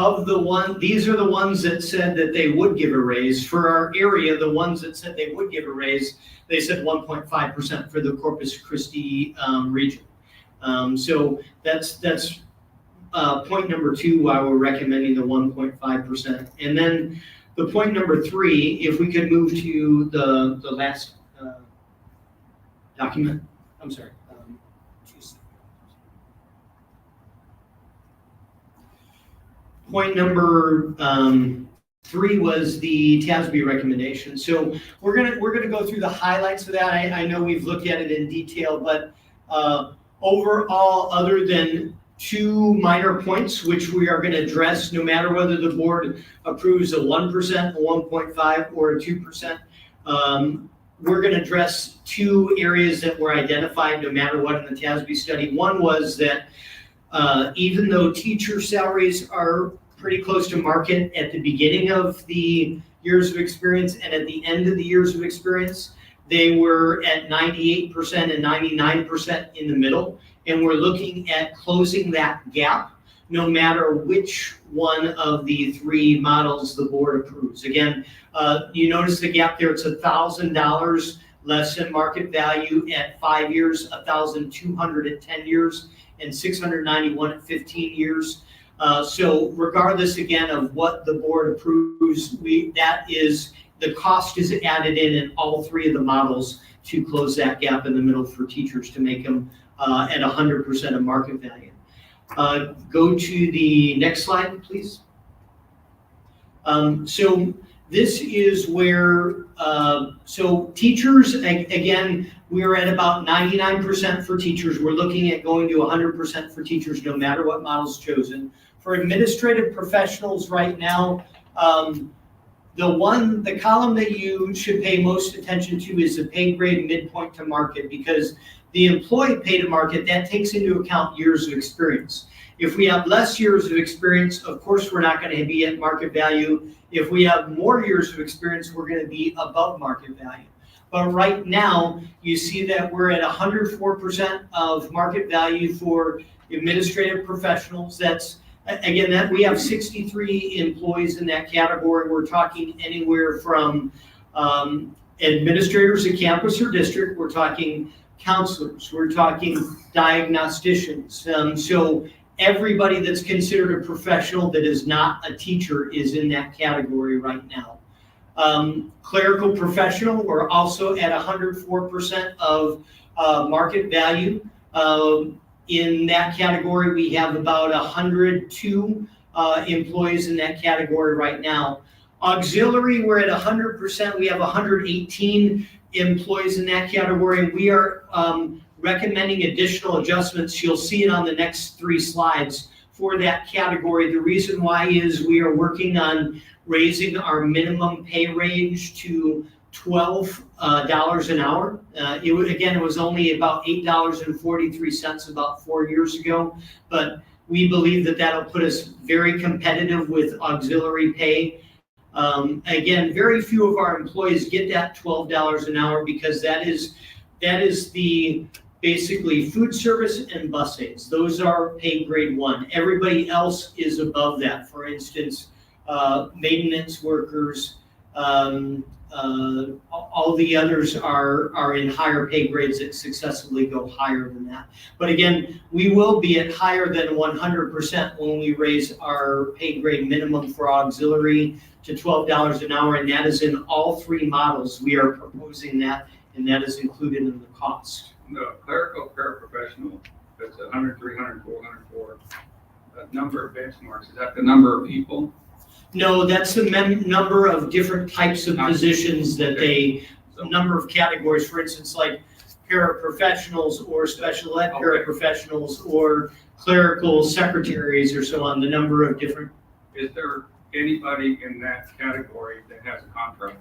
these are the ones that said that they would give a raise. For our area, the ones that said they would give a raise, they said 1.5% for the Corpus Christi region. So that's point number 2, why we're recommending the 1.5%. And then the point number 3, if we could move to the last document. I'm sorry. Point number 3 was the TASB recommendation. So we're gonna go through the highlights of that. I know we've looked at it in detail, but overall, other than 2 minor points, which we are going to address no matter whether the board approves a 1%, a 1.5, or a 2%, we're going to address 2 areas that were identified no matter what in the TASB study. One was that even though teacher salaries are pretty close to market at the beginning of the years of experience and at the end of the years of experience, they were at 98% and 99% in the middle, and we're looking at closing that gap no matter which one of the 3 models the board approves. Again, you notice the gap there, it's $1,000 less than market value at 5 years, $1,200 at 10 years, and $691 at 15 years. So regardless, again, of what the board approves, the cost is added in all 3 of the models to close that gap in the middle for teachers to make them at 100% of market value. Go to the next slide, please. So this is where, so teachers, again, we're at about 99% for teachers. We're looking at going to 100% for teachers, no matter what model's chosen. For administrative professionals right now, the column that you should pay most attention to is the pay grade midpoint to market, because the employee pay to market, that takes into account years of experience. If we have less years of experience, of course, we're not going to be at market value. If we have more years of experience, we're going to be above market value. But right now, you see that we're at 104% of market value for administrative professionals. That's, again, that we have 63 employees in that category. We're talking anywhere from administrators at campus or district. We're talking counselors. We're talking diagnosticians. So everybody that's considered a professional that is not a teacher is in that category right now. Clerical professional, we're also at 104% of market value. In that category, we have about 102 employees in that category right now. Auxiliary, we're at 100%. We have 118 employees in that category, and we are recommending additional adjustments. You'll see it on the next 3 slides for that category. The reason why is we are working on raising our minimum pay range to $12 an hour. It was only about $8.43 about 4 years ago, but we believe that that'll put us very competitive with auxiliary pay. Again, very few of our employees get that $12 an hour, because that is the basically food service and bus aides. Those are pay grade 1. Everybody else is above that. For instance, maintenance workers, all the others are in higher pay grades that successfully go higher than that. But again, we will be at higher than 100% when we raise our pay grade minimum for auxiliary to $12 an hour, and that is in all 3 models. We are proposing that, and that is included in the cost. The clerical paraprofessional, that's 103, 104, 104, that number of benchmarks, is that the number of people? No, that's the number of different types of positions that number of categories, for instance, like paraprofessionals or special ed paraprofessionals or clerical secretaries or so on, the number of different. Is there anybody in that category that has a contract?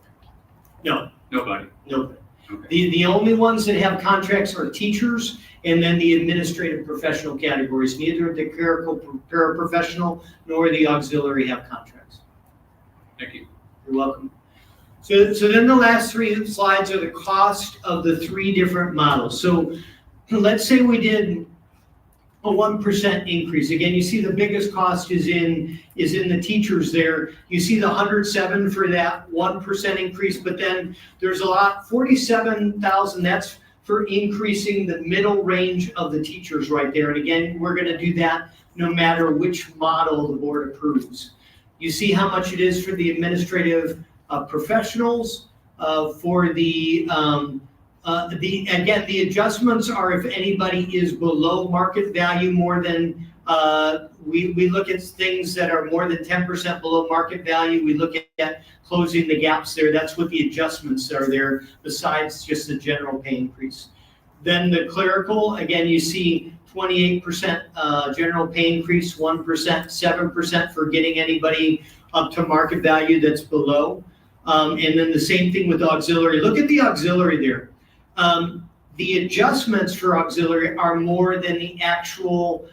No. Nobody? Nobody. Okay. The only ones that have contracts are teachers and then the administrative professional categories. Neither the clerical paraprofessional nor the auxiliary have contracts. Thank you. You're welcome. So then the last 3 slides are the cost of the 3 different models. So let's say we did a 1% increase. Again, you see the biggest cost is in the teachers there. You see the 107 for that 1% increase, but then there's a lot, 47,000, that's for increasing the middle range of the teachers right there. And again, we're going to do that no matter which model the board approves. You see how much it is for the administrative professionals. For the adjustments are if anybody is below market value more than, we look at things that are more than 10% below market value. We look at closing the gaps there. That's what the adjustments are there, besides just the general pay increase. Then the clerical, again, you see 28% general pay increase, 1%, 7% for getting anybody up to market value that's below. And then the same thing with auxiliary. Look at the auxiliary there. The adjustments for auxiliary are more than the actual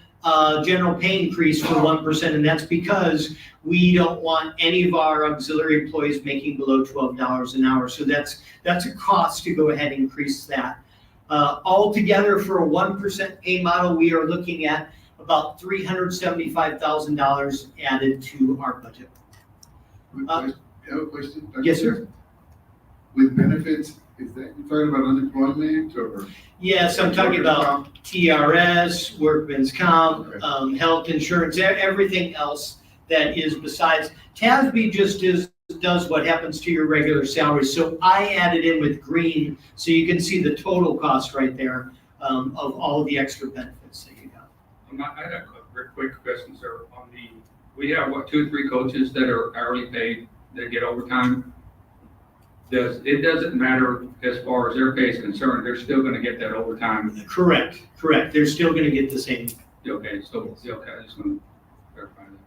general pay increase for 1%, and that's because we don't want any of our auxiliary employees making below $12 an hour. So that's a cost to go ahead and increase that. Altogether, for a 1% pay model, we are looking at about $375,000 added to our budget. I have a question. Yes, sir. With benefits, is that, you're talking about unemployment or? Yes, I'm talking about TRS, workman's comp, health insurance, everything else that is besides. TASB just does what happens to your regular salary. So I added in with green, so you can see the total cost right there of all the extra benefits that you got. I had a real quick question, sir, on we have, what, 2 or 3 coaches that are hourly paid, that get overtime? It doesn't matter as far as their pay is concerned, they're still gonna get that overtime? Correct. They're still gonna get the same. Okay, so, okay, I just want to verify that.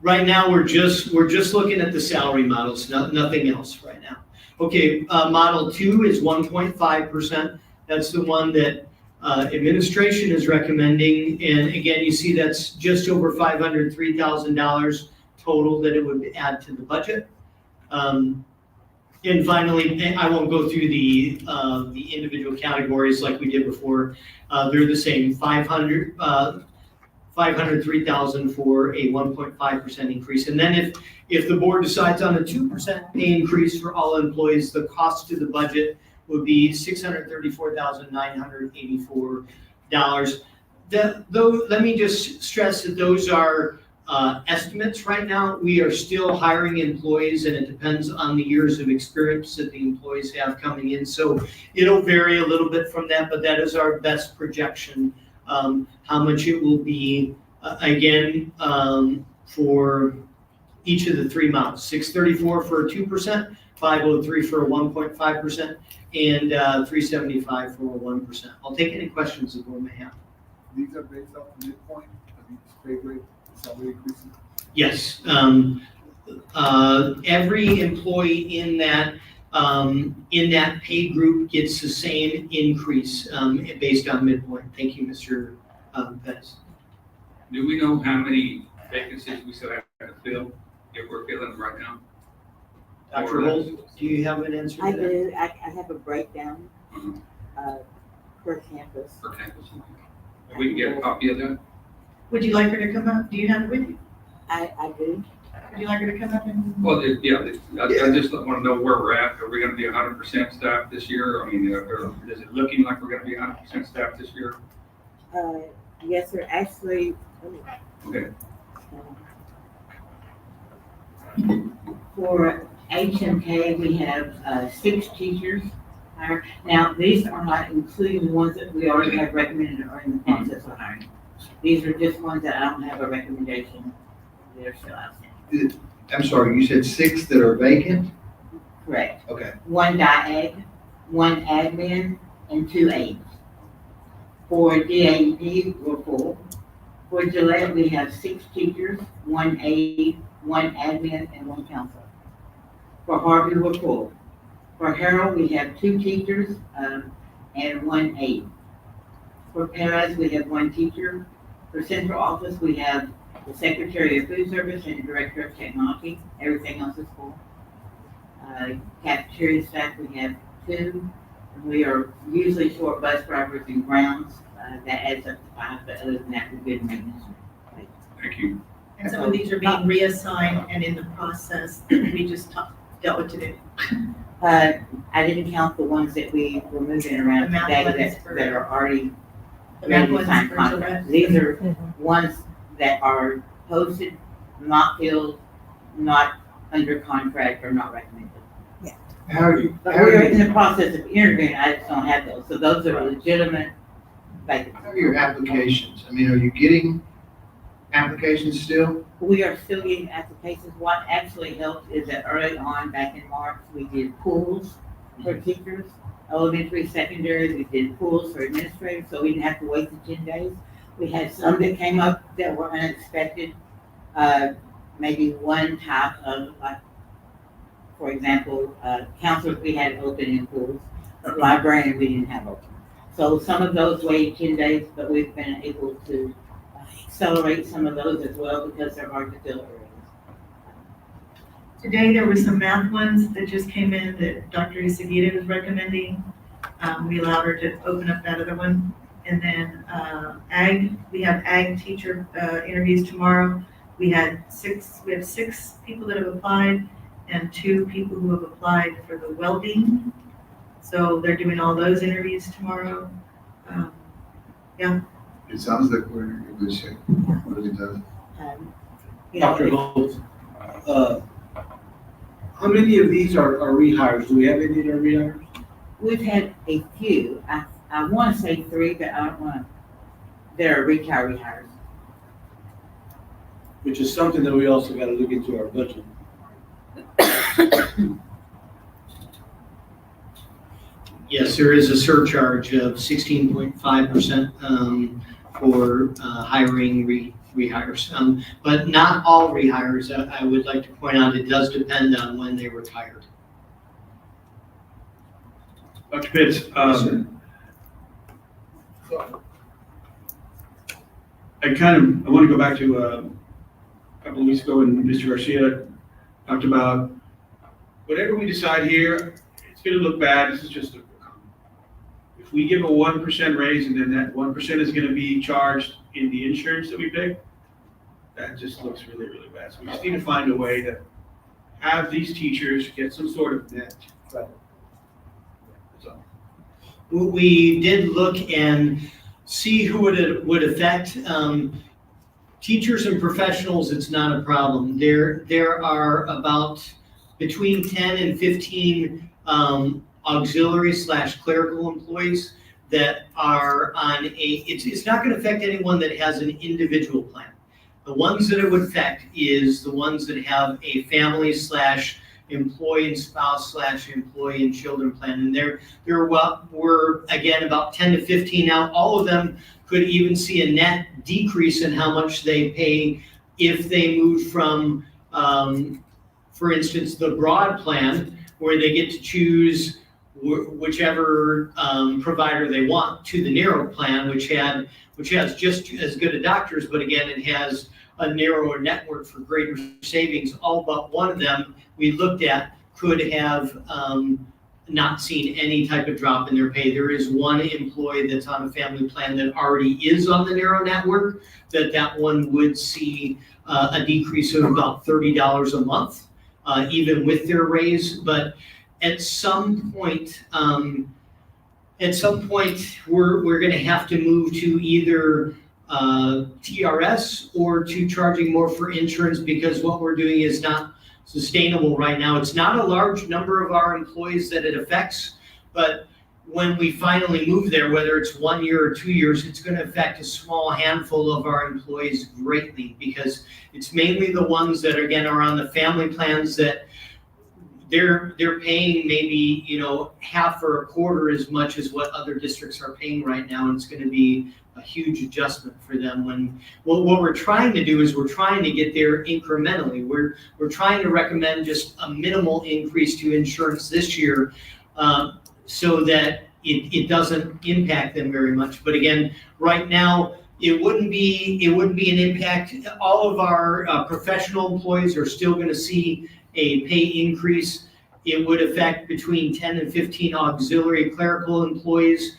Right now, we're just looking at the salary models, nothing else right now. Okay, model 2 is 1.5%. That's the one that administration is recommending. And again, you see that's just over $503,000 total that it would add to the budget. And finally, I won't go through the individual categories like we did before. They're the same, 503,000 for a 1.5% increase. And then if the board decides on a 2% pay increase for all employees, the cost to the budget would be $634,984. Let me just stress that those are estimates right now. We are still hiring employees, and it depends on the years of experience that the employees have coming in. So it'll vary a little bit from that, but that is our best projection. How much it will be, again, for each of the 3 models, 634 for a 2%, 503 for a 1.5%, and 375 for a 1%. I'll take any questions that one may have. These are based off the midpoint of each pay grade, salary increases? Yes, every employee in that pay group gets the same increase based on midpoint. Thank you, Mr. Pettis. Do we know how many vacancies we still have to fill, if we're filling them right now? Dr. Holt, do you have an answer I to that? do, I have a breakdown, Mhm. per campus. For campus? We can get a copy of that? Would you like her to come up? Do you have it with you? I do. Would you like her to come up and? Well, I just want to know where we're at. Are we going to be 100% staffed this year? I mean, or is it looking like we're going to be 100% staffed this year? Yes, sir, actually. Okay. For HMK, we have 6 teachers hired. Now, these are not including the ones that we already have recommended or in the process of hiring. These are just ones that I don't have a recommendation. They're still outstanding. I'm sorry, you said 6 that are vacant? Correct. Okay. 1 DIAG, 1 admin, and 2 aides. For DAED, we're full. For Gillette, we have 6 teachers, 1 aide, 1 admin, and 1 counselor. For Harvey, we're full. For Harold, we have 2 teachers and 1 aide. For Perez, we have 1 teacher. For central office, we have the Secretary of Food Service and the Director of Technology. Everything else is full. Cafeteria staff, we have 2. We are usually short bus drivers and grounds. That adds up to 5, but other than that, we're good maintenance. Thank you. And some of these are being reassigned and in the process, we just dealt with today. I didn't count the ones that we were moving around The math today ones that are already The math ready to ones sign for contracts. Gillette. These are ones that are posted, not filled, not under contract, or not recommended. How are you, But how we're are in you, the process of interviewing, I just don't have those. So those are legitimate vacancies. how are your applications? I mean, are you getting applications still? We are still getting applications. What actually helped is that early on, back in March, we did pools for teachers, elementary, secondary. We did pools for administrators, so we didn't have to wait the 10 days. We had some that came up that were unexpected. Maybe one type of, like, for example, counselors we had open in pools, librarian we didn't have open. So some of those waited 10 days, but we've been able to accelerate some of those as well because they're hard to fill areas. Today, there were some math ones that just came in that Dr. Isagita was recommending. We allowed her to open up that other one. And then ag, we have ag teacher interviews tomorrow. We have 6 people that have applied and 2 people who have applied for the welding. So they're doing all those interviews tomorrow. It sounds like we're in good shape. It really does. You know, Dr. Holt, how many of these are rehires? Do we have any that are rehires? we've had a few. I want to say 3, but I don't want to They're retired rehires. Which is something that we also gotta look into our budget. Yes, there is a surcharge of 16.5% for hiring rehires. But not all rehires, I would like to point out, it does depend on when they retired. Dr. Pitts, I want to go back to a couple of weeks ago when Mr. Garcia talked about whatever we decide here, it's going to look bad. This is just a if we give a 1% raise and then that 1% is going to be charged in the insurance that we pay, that just looks really, really bad. So we just need to find a way to have these teachers get some sort of net. That's all. We did look and see who it would affect. Teachers and professionals, it's not a problem. There are about between 10 and 15 auxiliary/clerical employees that are on it's not going to affect anyone that has an individual plan. The ones that it would affect is the ones that have a family/employee and spouse/employee and children plan. And there were again about 10 to 15 now. All of them could even see a net decrease in how much they pay if they move from, for instance, the broad plan where they get to choose whichever provider they want to the narrow plan, which has just as good a doctors, but again, it has a narrower network for greater savings. All but one of them we looked at could have not seen any type of drop in their pay. There is one employee that's on a family plan that already is on the narrow network, that one would see a decrease of about $30 a month, even with their raise. But at some point, we're going to have to move to either TRS or to charging more for insurance, because what we're doing is not sustainable right now. It's not a large number of our employees that it affects, but when we finally move there, whether it's 1 year or 2 years, it's going to affect a small handful of our employees greatly, because it's mainly the ones that again are on the family plans that they're paying maybe, half or a quarter as much as what other districts are paying right now. And it's going to be a huge adjustment for them. What we're trying to do is we're trying to get there incrementally. We're trying to recommend just a minimal increase to insurance this year, so that it doesn't impact them very much. But again, right now, it wouldn't be an impact. All of our professional employees are still going to see a pay increase. It would affect between 10 and 15 auxiliary clerical employees.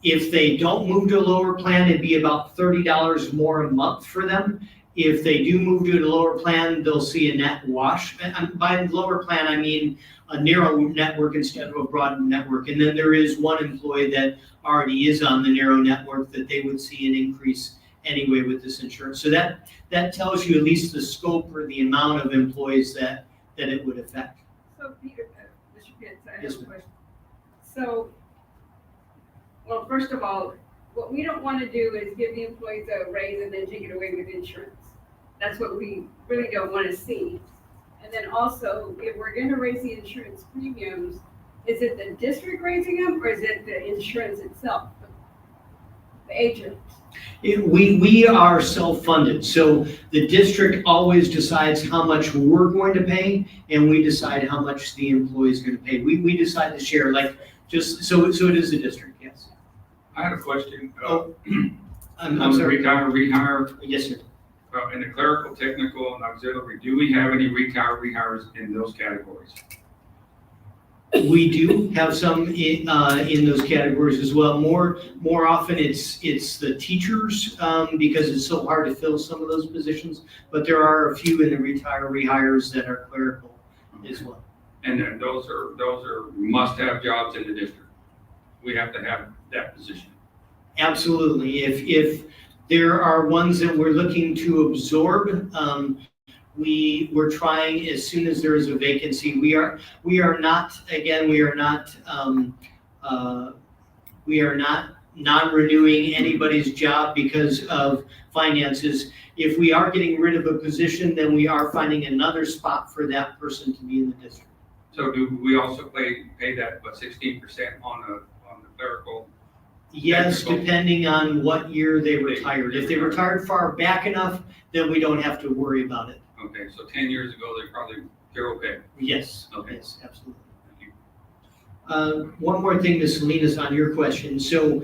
If they don't move to a lower plan, it'd be about $30 more a month for them. If they do move to a lower plan, they'll see a net wash. And by lower plan, I mean a narrow network instead of a broad network. And then there is one employee that already is on the narrow network that they would see an increase anyway with this insurance. So that tells you at least the scope or the amount of employees that it would affect. So Peter, Mr. Pitts, I have Yes, a ma'am. question. So, well, first of all, what we don't want to do is give the employees a raise and then take it away with insurance. That's what we really don't want to see. And then also, if we're going to raise the insurance premiums, is it the district raising them or is it the insurance itself, the agent? We are self-funded, so the district always decides how much we're going to pay, and we decide how much the employee is going to pay. We decide to share, so it is the district, yes. I had a question. I'm On the sorry. rehire, Yes, sir. in the clerical, technical, and auxiliary, do we have any rehires in those categories? We do have some in those categories as well. More often, it's the teachers because it's so hard to fill some of those positions. But there are a few in the rehires that are clerical as well. And then those are must-have jobs in the district. We have to have that position. Absolutely. If there are ones that we're looking to absorb, we're trying as soon as there is a vacancy. We are not non-renewing anybody's job because of finances. If we are getting rid of a position, then we are finding another spot for that person to be in the district. So do we also pay that, what, 16% on the clerical? Yes, Technical. depending on what year they retired. If they retired far back enough, then we don't have to worry about it. Okay, so 10 years ago, they're okay. Yes, Okay. yes, absolutely. Thank you. One more thing, Ms. Salinas, on your question. So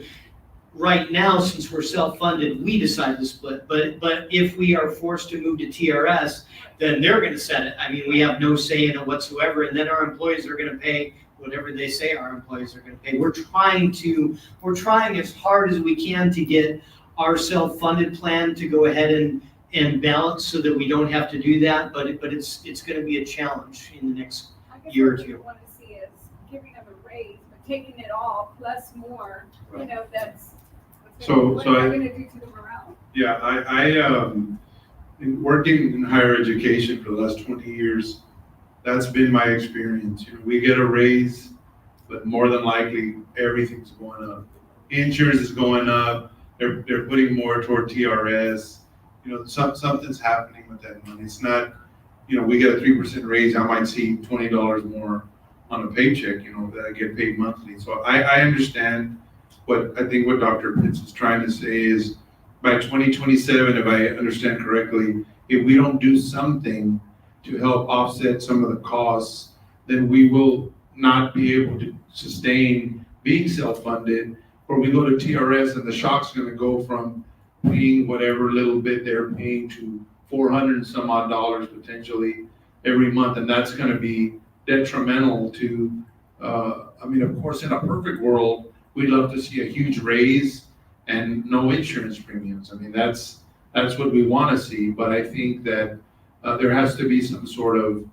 right now, since we're self-funded, we decide to split, but if we are forced to move to TRS, then they're gonna set it. I mean, we have no say in it whatsoever, and then our employees are gonna pay whatever they say our employees are gonna pay. We're trying as hard as we can to get our self-funded plan to go ahead and balance so that we don't have to do that, but it's gonna be a challenge in the next I guess year or what two. we want to see is giving them a raise, but taking it all plus more, you know, that's. What am I gonna do to the morale? Yeah, I in working in higher education for the last 20 years, that's been my experience. You know, we get a raise, but more than likely, everything's going up. Insurance is going up, they're putting more toward TRS. You know, something's happening with that money. It's not, you know, we get a 3% raise, I might see $20 more on a paycheck, you know, that I get paid monthly. So I understand I think what Dr. Pitts is trying to say is by 2027, if I understand correctly, if we don't do something to help offset some of the costs, then we will not be able to sustain being self-funded, or we go to TRS and the shock's gonna go from paying whatever little bit they're paying to 400 and some odd dollars potentially every month, and that's gonna be detrimental to, I mean, of course, in a perfect world, we'd love to see a huge raise and no insurance premiums. I mean, that's what we want to see, but I think that there has to be some sort of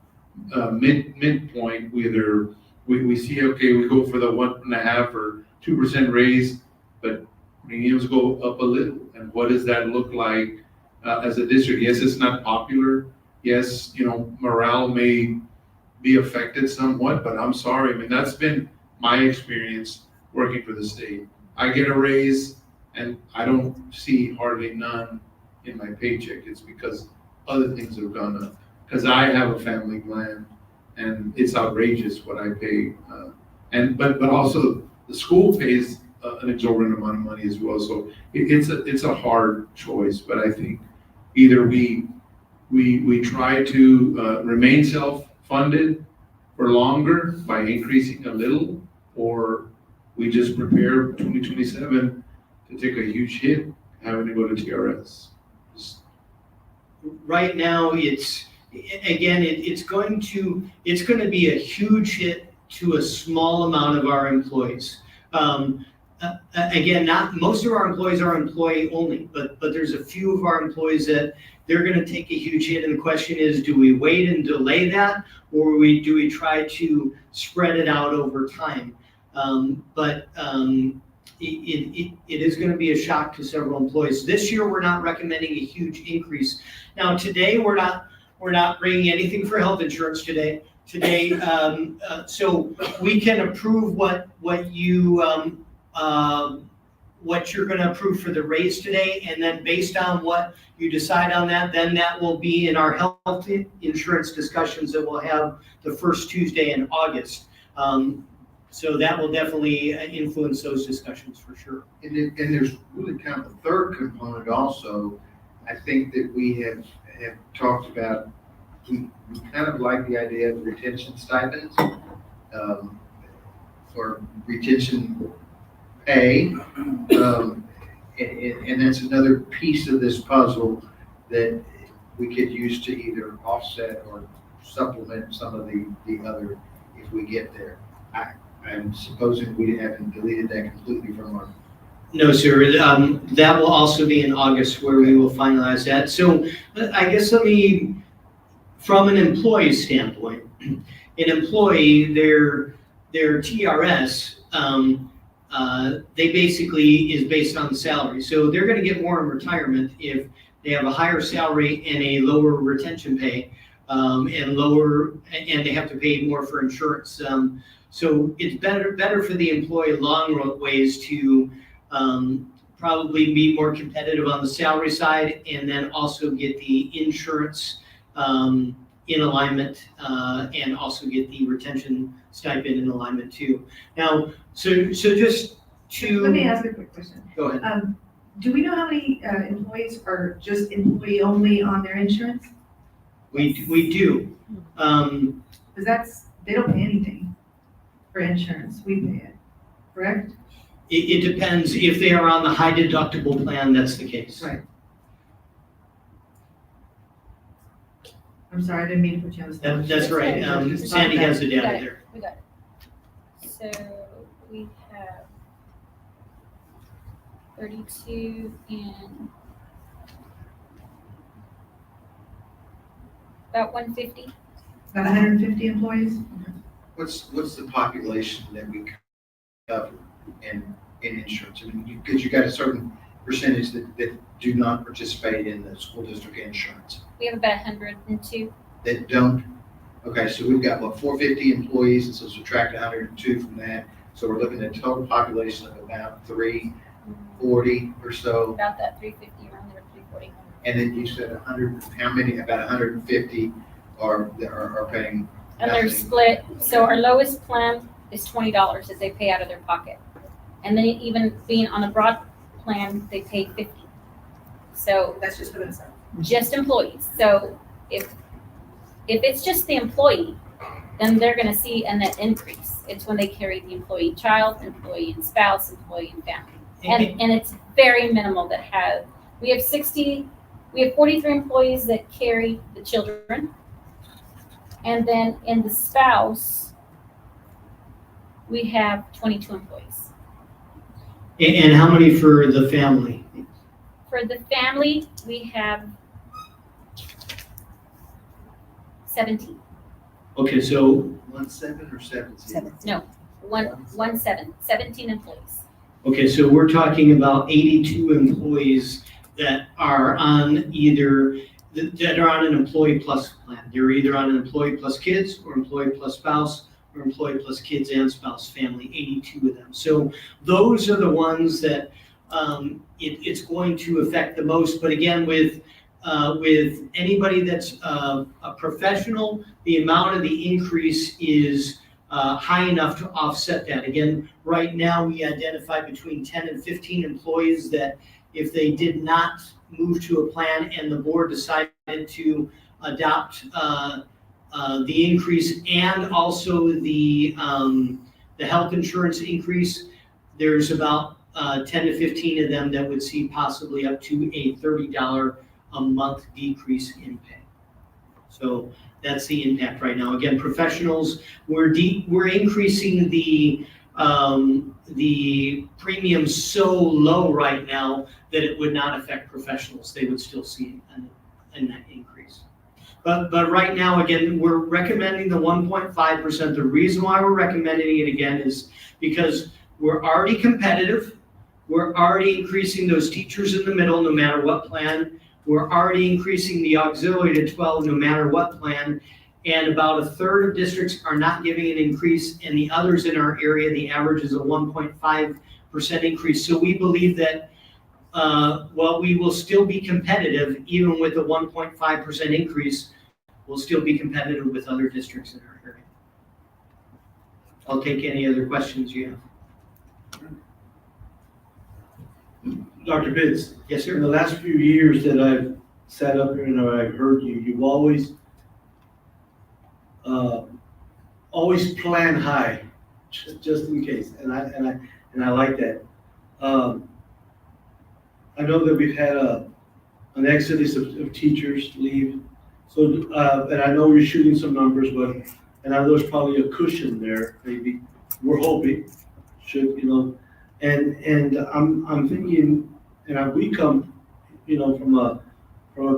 midpoint. Whether we see, okay, we go for the 1.5 or 2% raise, but premiums go up a little. And what does that look like as a district? Yes, it's not popular. Yes, you know, morale may be affected somewhat, but I'm sorry. I mean, that's been my experience working for the state. I get a raise and I don't see hardly none in my paycheck. It's because other things have gone up. Because I have a family plan and it's outrageous what I pay. But also the school pays an exorbitant amount of money as well. So it's a hard choice, but I think either we try to remain self-funded for longer by increasing a little, or we just prepare 2027 to take a huge hit having to go to TRS. Right now, it's going to be a huge hit to a small amount of our employees. Again, not most of our employees are employee only, but there's a few of our employees that they're going to take a huge hit. And the question is, do we wait and delay that, or do we try to spread it out over time? It is going to be a shock to several employees. This year, we're not recommending a huge increase. Now, today, we're not bringing anything for health insurance today. So we can approve what you're going to approve for the raise today, and then based on what you decide on that, then that will be in our health insurance discussions that we'll have the first Tuesday in August. So that will definitely influence those discussions for sure. And there's really kind of a third component also. I think that we have talked about, we kind of like the idea of retention stipends, or retention pay. And that's another piece of this puzzle that we could use to either offset or supplement some of the other if we get there. I'm supposing we haven't deleted that completely from our. No, sir. That will also be in August where we will finalize that. So I guess from an employee standpoint, an employee, their TRS, they basically is based on the salary. So they're going to get more in retirement if they have a higher salary and a lower retention pay, and they have to pay more for insurance. So it's better for the employee long ways to probably be more competitive on the salary side, and then also get the insurance in alignment, and also get the retention stipend in alignment too. Now, so just to. Let me ask a quick question. Go ahead. Do we know how many employees are just employee only on their insurance? We do. Because they don't pay anything for insurance, we pay it, correct? It depends. If they are on the high deductible plan, that's the case. Right. I'm sorry, I didn't mean to put you on the spot. That's right. Sandy has the data there. We got it. So we have 32 and about 150. About 150 employees? What's the population that we cover in insurance? I mean, because you got a certain percentage that do not participate in the school district insurance. We have about 102. That don't, okay, so we've got, what, 450 employees, and so subtract 102 from that. So we're looking at a total population of about 340 or so. About that 350, around there, 340. And then you said 100, how many, about 150 are paying And they're nothing. split. So our lowest plan is $20 that they pay out of their pocket. And then even being on a broad plan, they pay 50. So That's just for themselves. just employees. So if it's just the employee, then they're going to see a net increase. It's when they carry the employee child, employee and spouse, employee and family. And it's very minimal that have, we have 43 employees that carry the children. And then in the spouse, we have 22 employees. And how many for the family? For the family, we have 17. Okay, so 17 or 17? 17 employees. okay, so we're talking about 82 employees that are on that are on an employee plus plan. They're either on an employee plus kids or employee plus spouse or employee plus kids and spouse family, 82 of them. So those are the ones that it's going to affect the most. But again, with anybody that's a professional, the amount of the increase is high enough to offset that. Again, right now we identify between 10 and 15 employees that if they did not move to a plan and the board decided to adopt the increase and also the health insurance increase, there's about 10 to 15 of them that would see possibly up to a $30 a month decrease in pay. So that's the impact right now. Again, professionals, we're increasing the premium so low right now that it would not affect professionals. They would still see a net increase. But right now, again, we're recommending the 1.5%. The reason why we're recommending it again is because we're already competitive. We're already increasing those teachers in the middle, no matter what plan. We're already increasing the auxiliary to 12, no matter what plan. And about a third of districts are not giving an increase, and the others in our area, the average is a 1.5% increase. So we believe that while we will still be competitive, even with a 1.5% increase, we'll still be competitive with other districts in our area. I'll take any other questions you have. Dr. Pitts, Yes, sir. in the last few years that I've sat up here and I've heard you, you've always plan high, just in case, and I like that. I know that we've had an exodus of teachers leave, so and I know you're shooting some numbers, but and I know there's probably a cushion there, maybe we're hoping, and I'm thinking, and we come, from a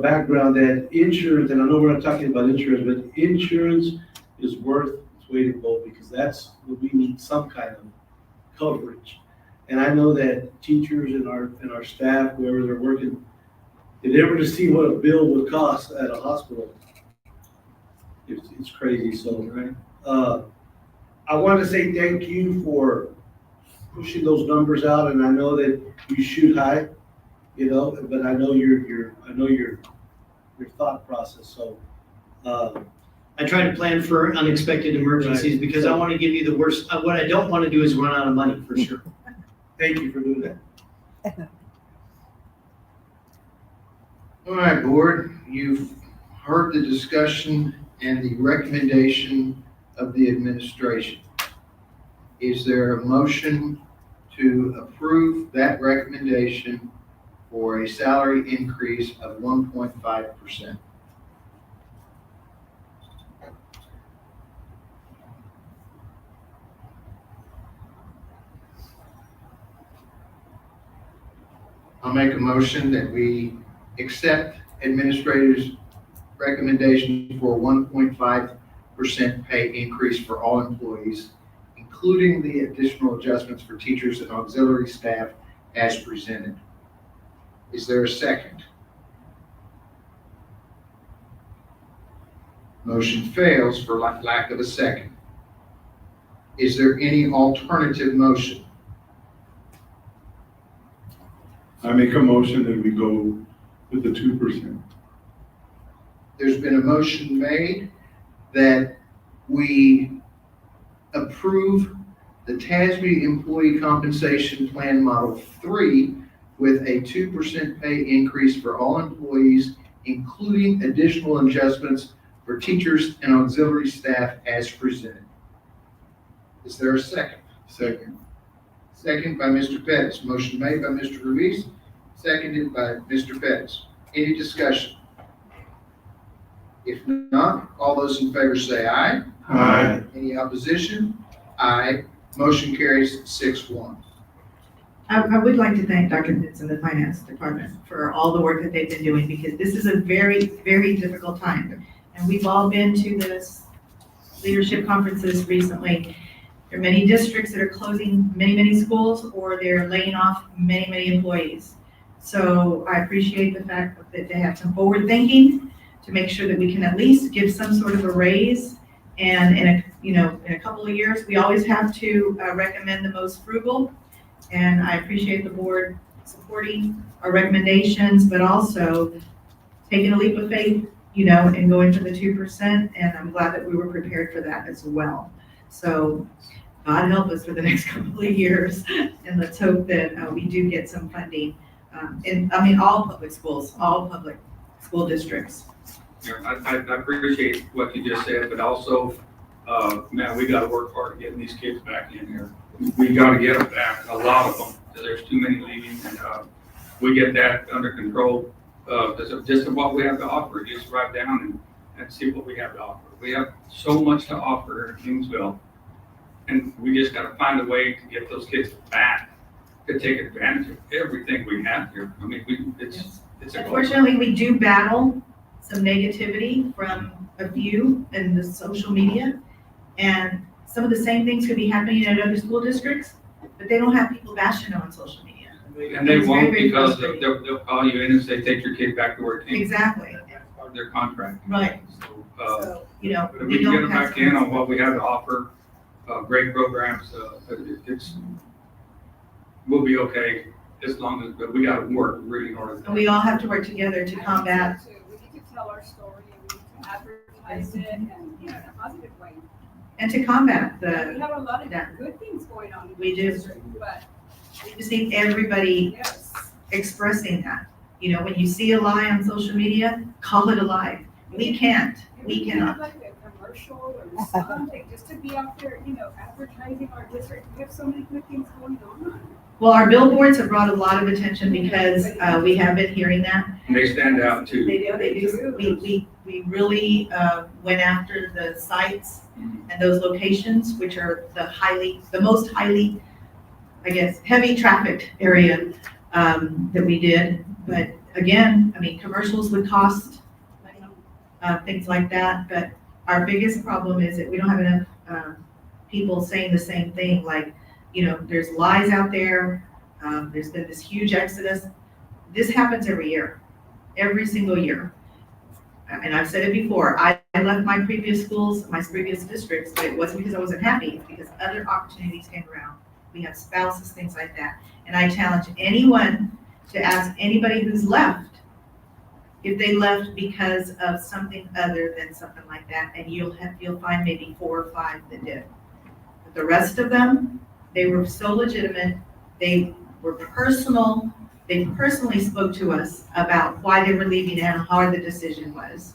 background that insurance, and I know we're not talking about insurance, but insurance is worth its weight in gold, because that's what we need, some kind of coverage. And I know that teachers and our staff, wherever they're working, if they were to see what a bill would cost at a hospital, it's crazy. So, right? I want to say thank you for pushing those numbers out, and I know that you shoot high, you know, but I know your thought process, so, I try to plan for unexpected emergencies Right. because I want to give you the worst, what I don't want to do is run out of money, for sure. thank you for doing that. All right, board, you've heard the discussion and the recommendation of the administration. Is there a motion to approve that recommendation for a salary increase of 1.5%? I'll make a motion that we accept administrator's recommendation for a 1.5% pay increase for all employees, including the additional adjustments for teachers and auxiliary staff as presented. Is there a second? Motion fails for lack of a second. Is there any alternative motion? I make a motion that we go with the 2%. There's been a motion made that we approve the TASB Employee Compensation Plan Model 3 with a 2% pay increase for all employees, including additional adjustments for teachers and auxiliary staff as presented. Is there a second? Second. Second by Mr. Pettis. Motion made by Mr. Ruiz, seconded by Mr. Pettis. Any discussion? If not, all those in favor say aye. Aye. Any opposition? Aye. Motion carries 6-1. I would like to thank Dr. Pitts and the finance department for all the work that they've been doing, because this is a very, very difficult time. And we've all been to this leadership conferences recently. There are many districts that are closing many, many schools, or they're laying off many, many employees. So I appreciate the fact that they have some forward thinking to make sure that we can at least give some sort of a raise. And in a couple of years, we always have to recommend the most frugal. And I appreciate the board supporting our recommendations, but also taking a leap of faith, and going for the 2%. And I'm glad that we were prepared for that as well. So God help us for the next couple of years. And let's hope that we do get some funding. All public schools, all public school districts. Yeah, I appreciate what you just said, but also, man, we gotta work hard getting these kids back in here. We gotta get them back, a lot of them, because there's too many leaving, and, we get that under control, because of just what we have to offer. Just write down and see what we have to offer. We have so much to offer in Kingsville, and we just gotta find a way to get those kids back, to take advantage of everything we have here. I mean, it's a. Unfortunately, we do battle some negativity from a few in the social media. And some of the same things could be happening at other school districts, but they don't have people bashing them on social media. And they It's won't, very, very because frustrating. they'll call you in and say, take your kid back to work. Exactly, That's part of their contract. right. So, So, but if we we can get don't them have. back in on what we have to offer, great programs, we'll be okay, as long as, but we gotta work really hard. And we all have to work together to combat. We need to tell our story, and we need to advertise it, and, in a positive way. And to combat We the, have a lot of Yeah. good things going on. in We the do. district, But, we just need everybody yes. expressing that. When you see a lie on social media, call it a lie. We can't, we can have cannot. like a commercial or something, just to be out there, advertising our district. We have so many good things going on. Well, our billboards have brought a lot of attention because we have been hearing that. And they stand out too. They do. We really went after the sites and those locations, which are the most highly, I guess, heavy trafficked area that we did. But again, commercials would cost money, things like that. But our biggest problem is that we don't have enough people saying the same thing. Like, there's lies out there. There's been this huge exodus. This happens every year, every single year. And I've said it before, I left my previous schools, my previous districts, but it wasn't because I wasn't happy, it's because other opportunities came around. we have spouses, things like that. And I challenge anyone to ask anybody who's left if they left because of something other than something like that, and you'll find maybe 4 or 5 that did. But the rest of them, they were so legitimate, they were personal, they personally spoke to us about why they were leaving and how hard the decision was.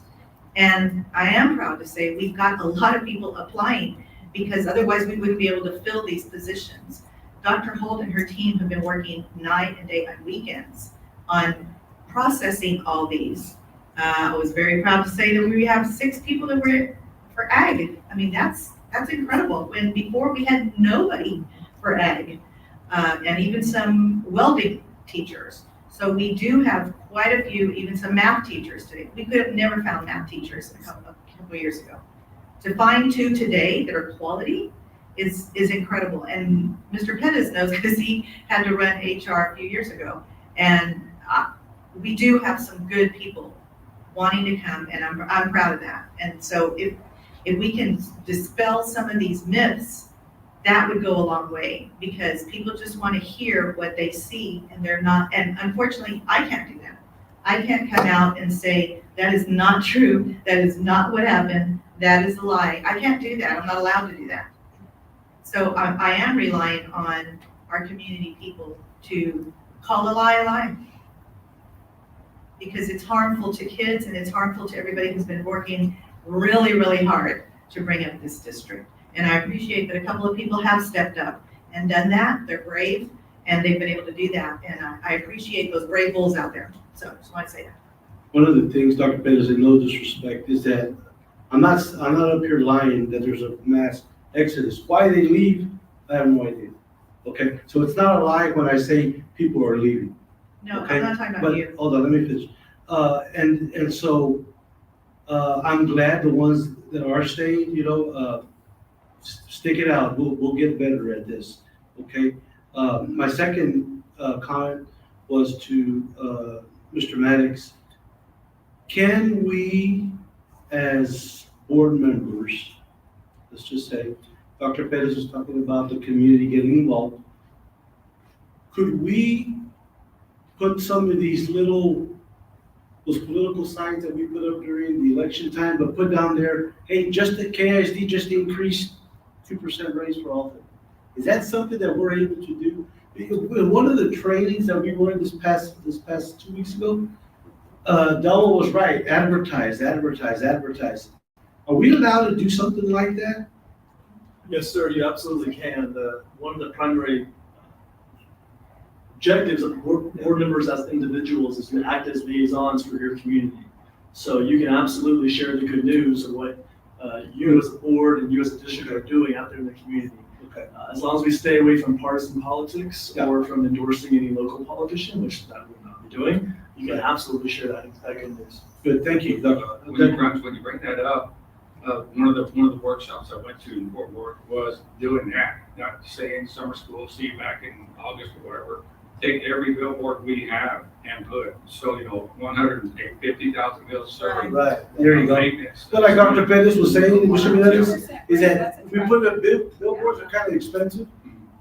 And I am proud to say we've got a lot of people applying, because otherwise we wouldn't be able to fill these positions. Dr. Holt and her team have been working night and day on weekends on processing all these. I was very proud to say that we have 6 people that were for ag. I mean, that's incredible, when before we had nobody for ag, and even some welding teachers. So we do have quite a few, even some math teachers today. We could have never found math teachers a couple years ago. To find 2 today that are quality is incredible. And Mr. Pettis knows, because he had to run HR a few years ago. And we do have some good people wanting to come, and I'm proud of that. And so if we can dispel some of these myths, that would go a long way, because people just want to hear what they see, and they're not, and unfortunately, I can't do that. I can't come out and say, that is not true, that is not what happened, that is a lie. I can't do that, I'm not allowed to do that. So I am relying on our community people to call a lie a lie. Because it's harmful to kids, and it's harmful to everybody who's been working really, really hard to bring up this district. And I appreciate that a couple of people have stepped up and done that. They're brave, and they've been able to do that. And I appreciate those brave bulls out there. So just want to say that. One of the things, Dr. Pettis, in no disrespect, is that I'm not up here lying that there's a mass exodus. Why they leave, I have no idea. Okay, so it's not a lie when I say people are leaving. No, Okay? I'm not talking about you. Hold on, let me finish. And so I'm glad the ones that are staying, stick it out. We'll get better at this. Okay. My second comment was to Mr. Maddox. Can we, as board members, let's just say, Dr. Pettis was talking about the community getting involved. Could we put some of these those political signs that we put up during the election time, but put down there, hey, just the KISD just increased 2% raise for all of them? Is that something that we're able to do? One of the trainings that we were in this past 2 weeks ago, Delma was right, advertise. Are we allowed to do something like that? Yes, sir, you absolutely can. One of the primary objectives of board members as individuals is to act as liaisons for your community. So you can absolutely share the good news of what you as a board and you as a district are doing out there in the community. Okay. As long as we stay away from partisan politics or from endorsing any local politician, which that would not be doing, you can absolutely share that good news. Good, thank you. When you bring that up, one of the workshops I went to in Fort Worth was doing that. Not saying summer school, see you back in August or whatever. Take every billboard we have and put, so 150,000 bills served. Right, there you go. Maintenance. But like Dr. Pettis was saying, Mr. Menendez, is that if we put up billboards are kind of expensive,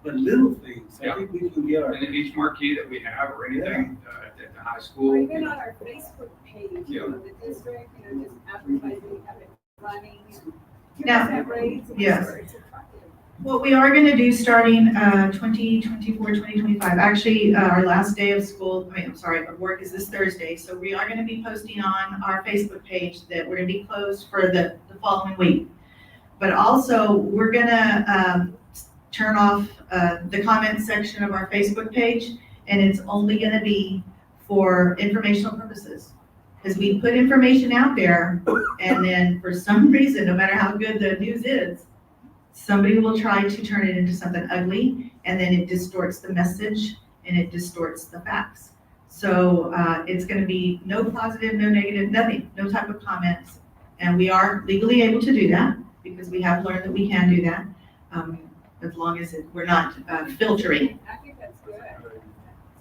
but little things, I think we can get our. And then each marquee that we have or anything at the high Or school. even on our Facebook page, Yeah. the district, just advertising, have it running. Now, Have rates, yes. it's attractive. What we are going to do starting 2024, 2025, actually, our last day of school, of work is this Thursday. So we are going to be posting on our Facebook page that we're going to be closed for the following week. But also, we're going to turn off the comment section of our Facebook page, and it's only going to be for informational purposes. Because we put information out there, and then for some reason, no matter how good the news is, somebody will try to turn it into something ugly, and then it distorts the message and it distorts the facts. So it's going to be no positive, no negative, nothing, no type of comments. And we are legally able to do that because we have learned that we can do that as long as we're not filtering. I think that's good.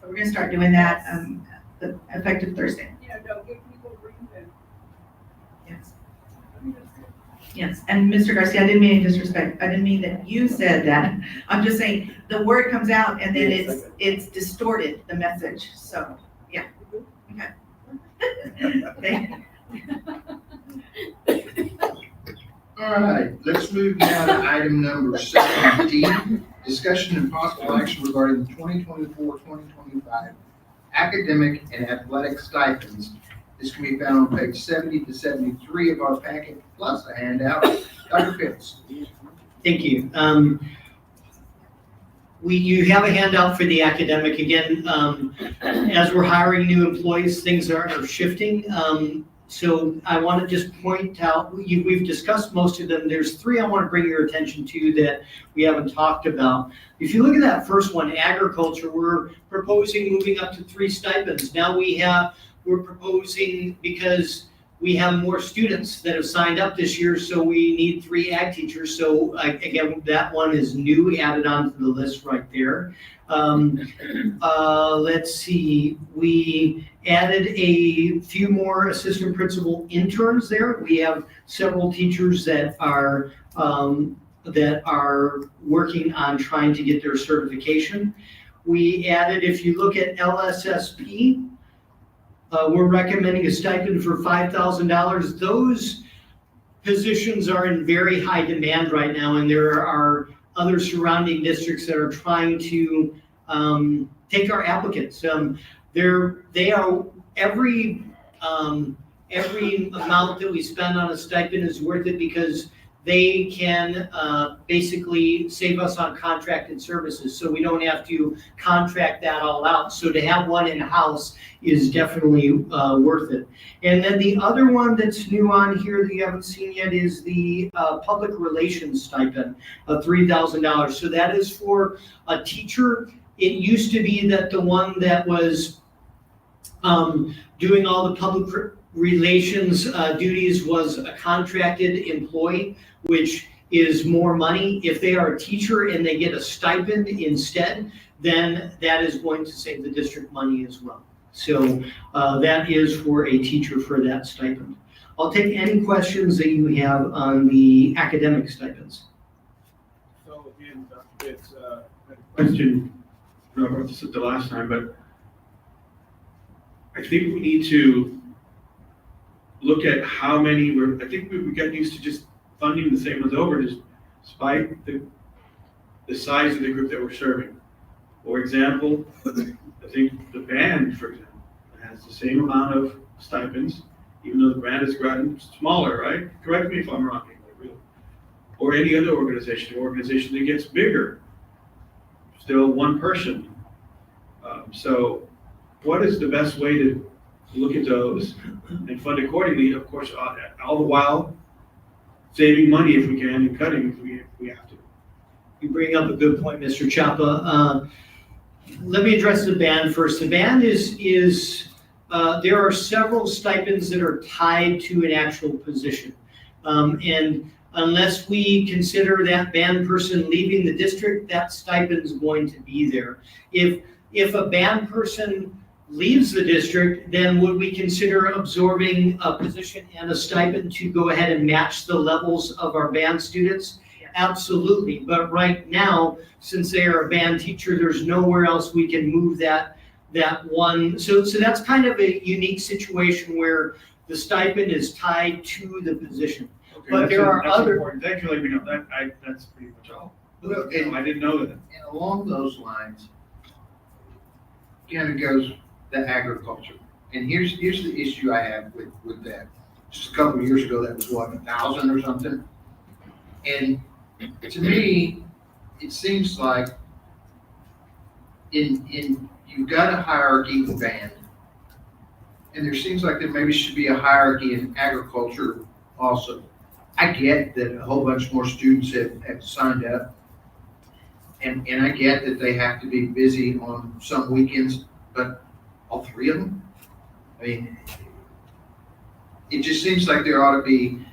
So we're going to start doing that effective Thursday. Don't give people room to. Yes. I think that's good. Yes, and Mr. Garcia, I didn't mean any disrespect. I didn't mean that you said that. I'm just saying, the word comes out and then it's distorted, the message, so, yeah. Okay. All right, let's move now to item number 7D, discussion and possible action regarding the 2024-2025 academic and athletic stipends. This can be found on page 70 to 73 of our packet, plus a handout. Dr. Phipps. Thank you. You have a handout for the academic. Again, as we're hiring new employees, things are shifting. So I want to just point out, we've discussed most of them. There's three I want to bring your attention to that we haven't talked about. If you look at that first one, agriculture, we're proposing moving up to 3 stipends. Now we're proposing, because we have more students that have signed up this year, so we need 3 ag teachers. So again, that one is new, added onto the list right there. Let's see, we added a few more assistant principal interns there. We have several teachers that are working on trying to get their certification. We added, if you look at LSSP, we're recommending a stipend for $5,000. Those positions are in very high demand right now, and there are other surrounding districts that are trying to take our applicants. They are every amount that we spend on a stipend is worth it, because they can basically save us on contracted services, so we don't have to contract that all out. So to have one in-house is definitely worth it. And then the other one that's new on here that you haven't seen yet is the public relations stipend of $3,000. So that is for a teacher. It used to be that the one that was doing all the public relations duties was a contracted employee, which is more money. If they are a teacher and they get a stipend instead, then that is going to save the district money as well. So that is for a teacher for that stipend. I'll take any questions that you have on the academic stipends. So again, it's a question, I brought this up the last time, but I think we need to look at how many I think we got used to just funding the same ones over, despite the size of the group that we're serving. For example, I think the band, for example, has the same amount of stipends, even though the band has gotten smaller, right? Correct me if I'm wrong, really. Or any other organization that gets bigger, still one person. So what is the best way to look at those and fund accordingly, of course, all the while saving money if we can and cutting if we have to. You bring up a good point, Mr. Chapa. Let me address the band first. The band is there are several stipends that are tied to an actual position. And unless we consider that band person leaving the district, that stipend is going to be there. If a band person leaves the district, then would we consider absorbing a position and a stipend to go ahead and match the levels of our band students? Yes. Absolutely. But right now, since they are a band teacher, there's nowhere else we can move that one. So that's kind of a unique situation where the stipend is tied to the position. Okay, But there are other. Important. Thanks for letting me know that. That's pretty much all. Well, I didn't know that. And along those lines, kind of goes the agriculture. And here's the issue I have with that. Just a couple of years ago, that was what, 1,000 or something? And to me, it seems like you've got a hierarchy in band, and there seems like there maybe should be a hierarchy in agriculture also. I get that a whole bunch more students have signed up, and I get that they have to be busy on some weekends, but all 3 of them? I mean, it just seems like there ought to be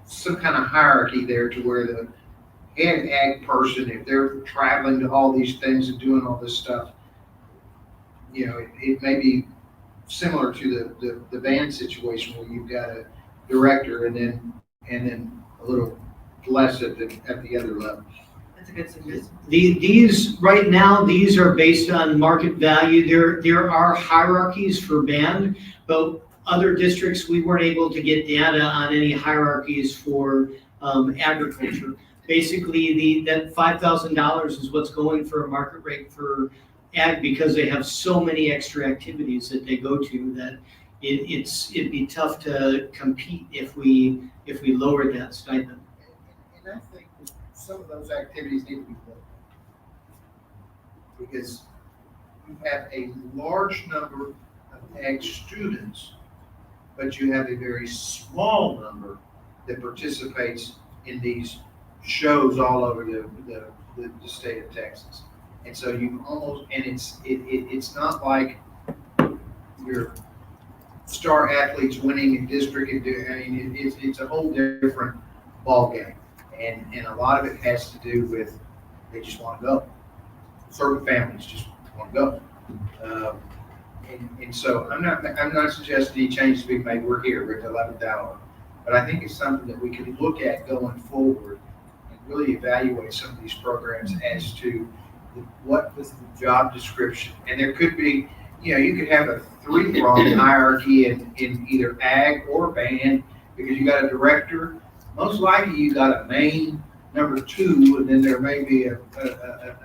some kind of hierarchy there to where the head ag person, if they're traveling to all these things and doing all this stuff, it may be similar to the band situation where you've got a director and then and then a little less at the other level. That's a good suggestion. These, right now, these are based on market value. There are hierarchies for band, but other districts, we weren't able to get data on any hierarchies for agriculture. Basically, that $5,000 is what's going for a market rate for ag because they have so many extra activities that they go to that it'd be tough to compete if we lowered that stipend. And I think that some of those activities need to be looked at. Because you have a large number of ag students, but you have a very small number that participates in these shows all over the state of Texas. And so you almost, and it's not like your star athletes winning in district and it's a whole different ballgame. And a lot of it has to do with, they just want to go. Certain families just want to go. And so I'm not suggesting any changes be made. We're here, we're at the 11th hour. But I think it's something that we can look at going forward and really evaluate some of these programs as to what was the job description. And there could be, you could have a 3-pronged hierarchy in either ag or band, because you got a director. Most likely you got a main number 2, and then there may be a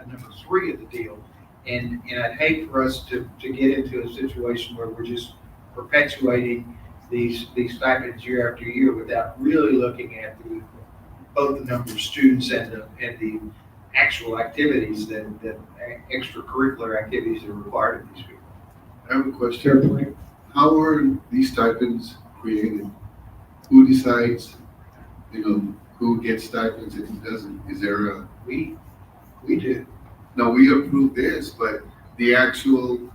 number 3 of the deal. And I'd hate for us to get into a situation where we're just perpetuating these stipends year after year without really looking at both the number of students and the actual activities that extracurricular activities that are required of these people. I have a question. How are these stipends created? Who decides, who gets stipends and who doesn't? Is there a? We do. No, we approve this, but the actual,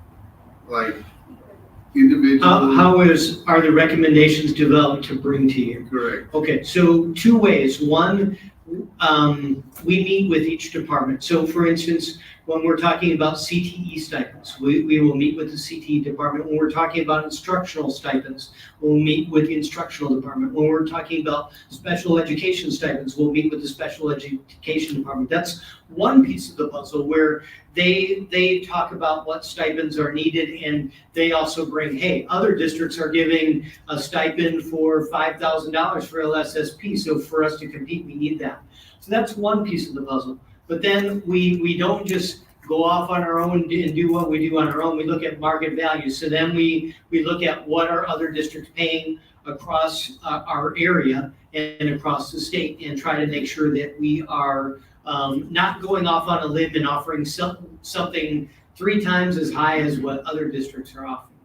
individual. How are the recommendations developed to bring to you? Correct. Okay, so 2 ways. One, we meet with each department. So for instance, when we're talking about CTE stipends, we will meet with the CTE department. When we're talking about instructional stipends, we'll meet with the instructional department. When we're talking about special education stipends, we'll meet with the special education department. That's one piece of the puzzle where they talk about what stipends are needed, and they also bring, hey, other districts are giving a stipend for $5,000 for LSSP, so for us to compete, we need that. So that's one piece of the puzzle. But then we don't just go off on our own and do what we do on our own. We look at market value. So then we look at what are other districts paying across our area and across the state, and try to make sure that we are not going off on a limb and offering something 3 times as high as what other districts are offering.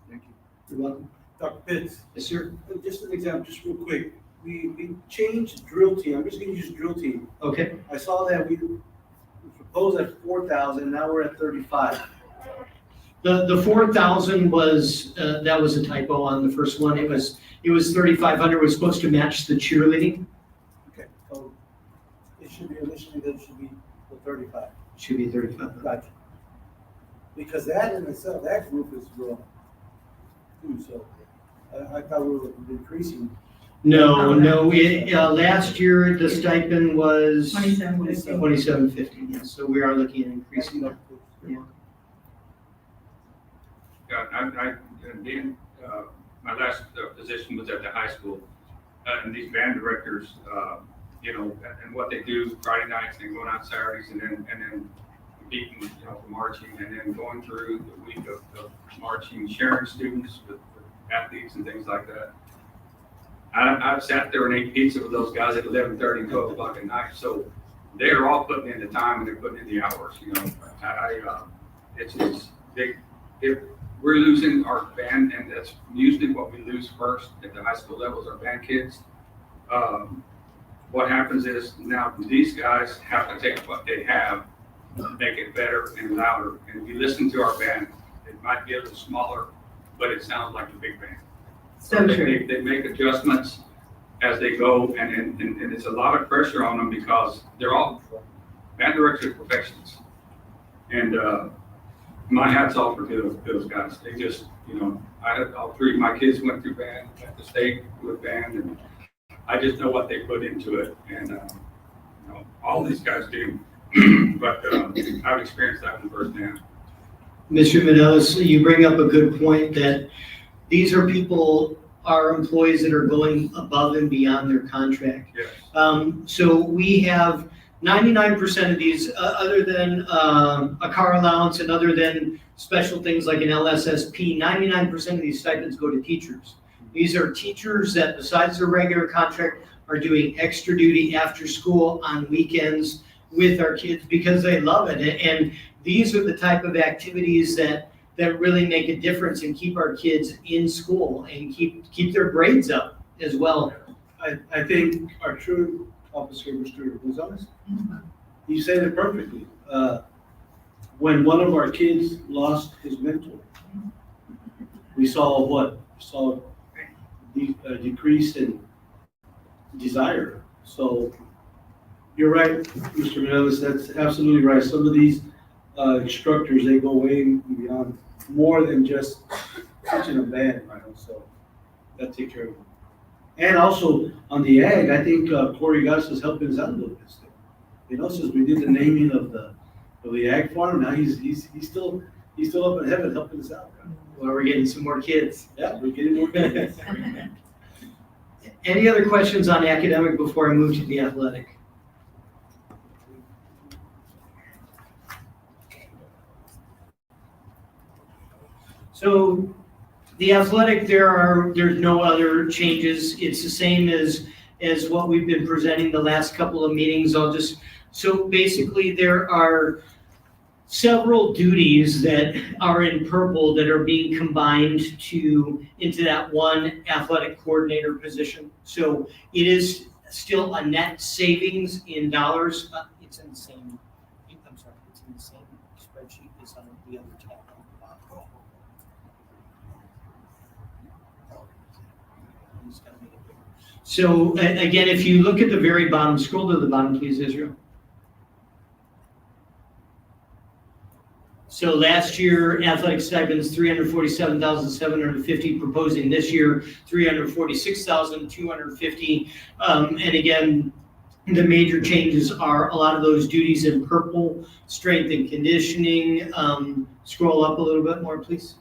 Thank you. You're welcome. Dr. Pitts, Yes, sir. just an example, just real quick. We changed drill team. I'm just gonna use drill team. Okay. I saw that we proposed at 4,000, now we're at 35. The 4,000 was, that was a typo on the first one. It was 3,500, was supposed to match the cheerleading. Okay, so it should be initially, that should be the 35. Should be 3,500. Gotcha. Because that in itself, that group is growing too, so I thought we were increasing. No, last year the stipend was $27.50. $27.50, yes, so we are looking at increasing that. Yeah. My last position was at the high school, and these band directors, and what they do Friday nights and going out Saturdays, and then competing, for marching, and then going through the week of marching, sharing students with athletes and things like that. I've sat there and ate pizza with those guys at 11:30, 12 o'clock at night. So they're all putting in the time and they're putting in the hours. It's big. If we're losing our band, and that's usually what we lose first at the high school level is our band kids. What happens is now these guys have to take what they have, make it better and louder. And if you listen to our band, it might be a little smaller, but it sounds like a big band. So true. They make adjustments as they go, and it's a lot of pressure on them because they're all band directors professionals. And my hat's off to those guys. They just, all 3 of my kids went through band at the state with band, and I just know what they put into it, and, all these guys do. But, I've experienced that one firsthand. Mr. Manelis, you bring up a good point that these are people, our employees that are going above and beyond their contract. Yes. So we have 99% of these, other than a car allowance and other than special things like an LSSP, 99% of these stipends go to teachers. These are teachers that besides their regular contract are doing extra duty after school on weekends with our kids because they love it. And these are the type of activities that really make a difference and keep our kids in school and keep their grades up as well. I think our true officer, Mr. Gonzalez, you said it perfectly. When one of our kids lost his mentor, we saw what? We saw a decrease in desire. So you're right, Mr. Manelis, that's absolutely right. Some of these instructors, they go way beyond more than just teaching a band, right? So that take care of them. And also on the ag, I think Corey Gus is helping us out a little bit still. You know, since we did the naming of the ag farm, now he's still up in heaven helping us out. Right? Well, we're getting some more kids. Yeah, we're getting more kids. Any other questions on academic before I move to the athletic? So the athletic, there's no other changes. It's the same as what we've been presenting the last couple of meetings. So basically there are several duties that are in purple that are being combined into that one athletic coordinator position. So it is still a net savings in dollars. It's in the same, I'm sorry, it's in the same spreadsheet as on the other tab. So again, if you look at the very bottom, scroll to the bottom, please, Israel. So last year, athletic stipends, $347,750, proposing this year, $346,250. And again, the major changes are a lot of those duties in purple, strength and conditioning. Scroll up a little bit more, please.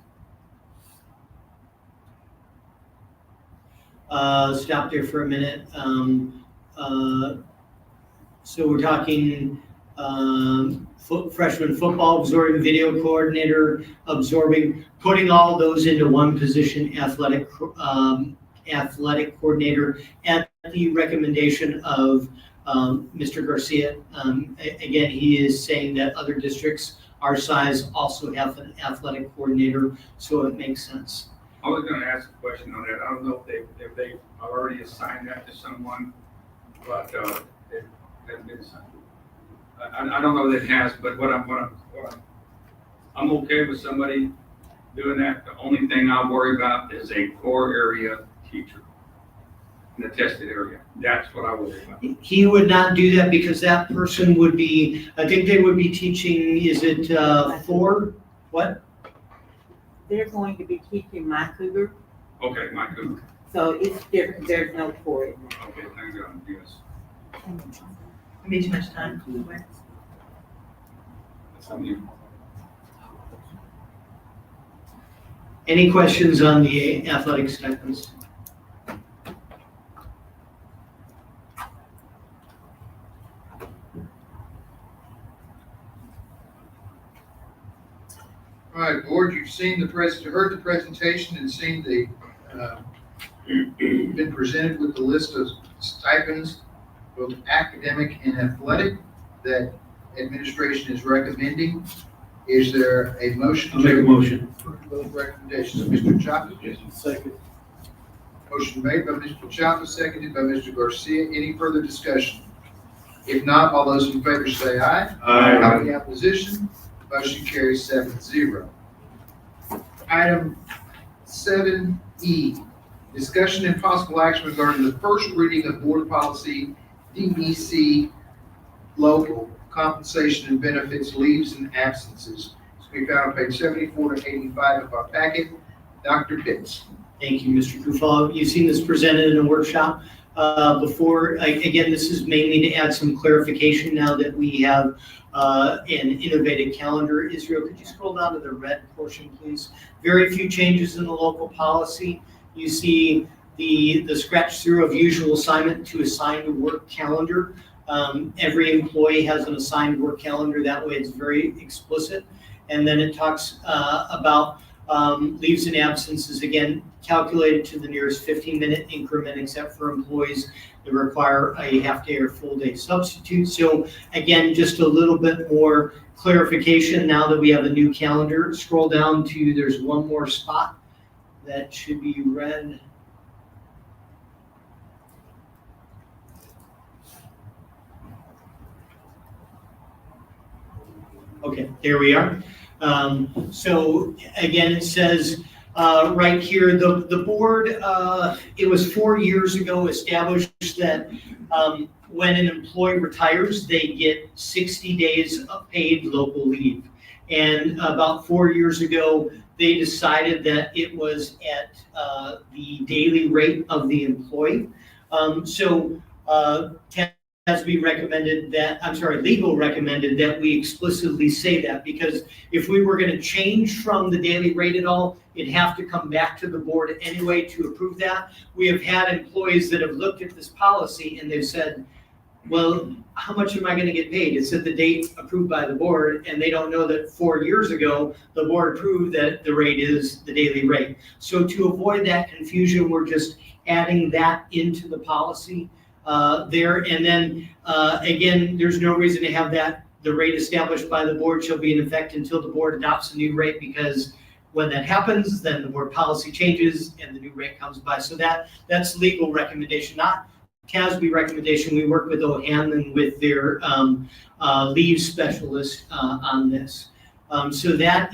Stop there for a minute. So we're talking freshman football, absorbing video coordinator, putting all those into one position, athletic coordinator, at the recommendation of Mr. Garcia. Again, he is saying that other districts our size also have an athletic coordinator, so it makes sense. I was gonna ask a question on that. I don't know if they already assigned that to someone, but it hasn't been assigned. I don't know that it has, but I'm okay with somebody doing that. The only thing I worry about is a core area teacher in the tested area. That's what I worry about. He would not do that because that person would be, I think they would be teaching, is it 4? What? They're going to be teaching my cougar, Okay, my cougar. so it's different, there's no core in there. Okay, thank God, yes. I made too much time. That's on you. Any questions on the athletic stipends? All right, board, you've seen heard the presentation and seen been presented with the list of stipends, both academic and athletic, that administration is recommending. Is there a motion? I'll make a motion. Approve those recommendations? Mr. Chapa? Second. Motion made by Mr. Chapa, seconded by Mr. Garcia. Any further discussion? If not, all those in favor say aye. Aye. Any opposition? Motion carries 7-0. Item 7E, discussion and possible action regarding the first reading of board policy DEC local compensation and benefits, leaves and absences. This can be found on page 74 to 85 of our packet. Dr. Pitts. Thank you, Mr. Kufal. You've seen this presented in a workshop. Again, this is mainly to add some clarification now that we have an innovative calendar. Israel, could you scroll down to the red portion, please? Very few changes in the local policy. You see the scratch through of usual assignment to assigned work calendar. Every employee has an assigned work calendar. That way it's very explicit. And then it talks about leaves and absences, again, calculated to the nearest 15-minute increment, except for employees that require a half-day or full-day substitute. So again, just a little bit more clarification now that we have a new calendar. Scroll down to, there's one more spot that should be red. Okay, there we are. So again, it says right here, the board, it was 4 years ago established that when an employee retires, they get 60 days of paid local leave. And about 4 years ago, they decided that it was at the daily rate of the employee. Legal recommended that we explicitly say that, because if we were going to change from the daily rate at all, it'd have to come back to the board anyway to approve that. We have had employees that have looked at this policy and they've said, well, how much am I going to get paid? It's at the date approved by the board, and they don't know that 4 years ago, the board approved that the rate is the daily rate. So to avoid that confusion, we're just adding that into the policy there. And then again, there's no reason to have that the rate established by the board shall be in effect until the board adopts a new rate, because when that happens, then the board policy changes and the new rate comes by. So that's legal recommendation, not KISD recommendation. We work with OHAN and with their leave specialist on this. So that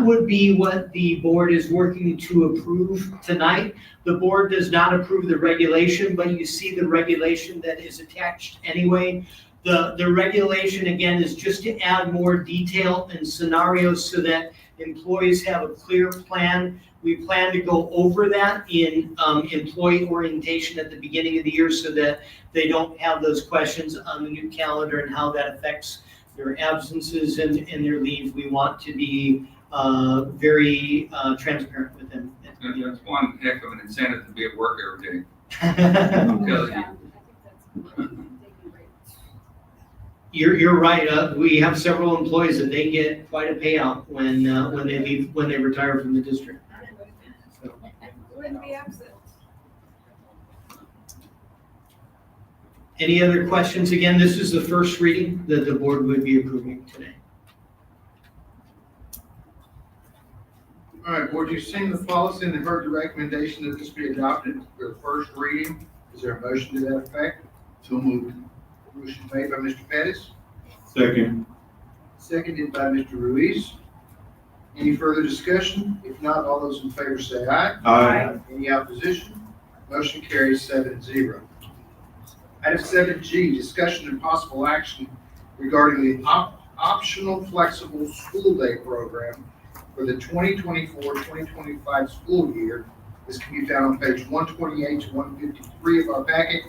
would be what the board is working to approve tonight. The board does not approve the regulation, but you see the regulation that is attached anyway. The regulation, again, is just to add more detail and scenarios so that employees have a clear plan. We plan to go over that in employee orientation at the beginning of the year so that they don't have those questions on the new calendar and how that affects their absences and their leave. We want to be very transparent with them. That's one heck of an incentive to be at work every day. I'm telling you. You're right. We have several employees that they get quite a payout when they leave, when they retire from the district. So. Wouldn't be absent. Any other questions? Again, this is the first reading that the board would be approving today. All right, board, you've seen the policy and heard the recommendation that this be adopted for the first reading. Is there a motion to that effect? So moved. Motion made by Mr. Pettis, Second. seconded by Mr. Ruiz. Any further discussion? If not, all those in favor say aye. Aye. Any opposition? Motion carries 7-0. Item 7G, discussion and possible action regarding the optional flexible school day program for the 2024-2025 school year. This can be found on page 128 to 153 of our packet.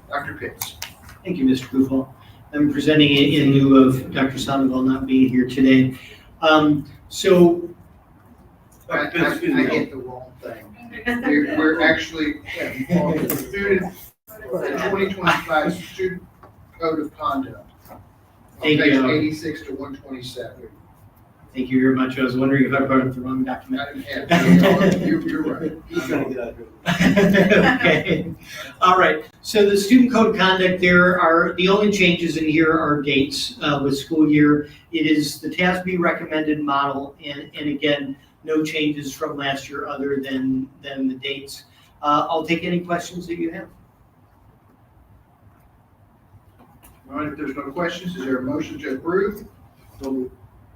Dr. Pitts. Thank you, Mr. Kufal. I'm presenting it in lieu of Dr. Sandoval not being here today. I get the wrong thing. We're actually, the student, the 2025 student code of conduct. On Thank page you. 86 to 127. Thank you very much. I was wondering if I brought up the wrong document. You're right. He's trying to get out of here. Okay. All right. So the student code conduct, the only changes in here are dates with school year. It is the TASB recommended model, and again, no changes from last year other than the dates. I'll take any questions that you have. All right, if there's no questions, is there a motion to approve?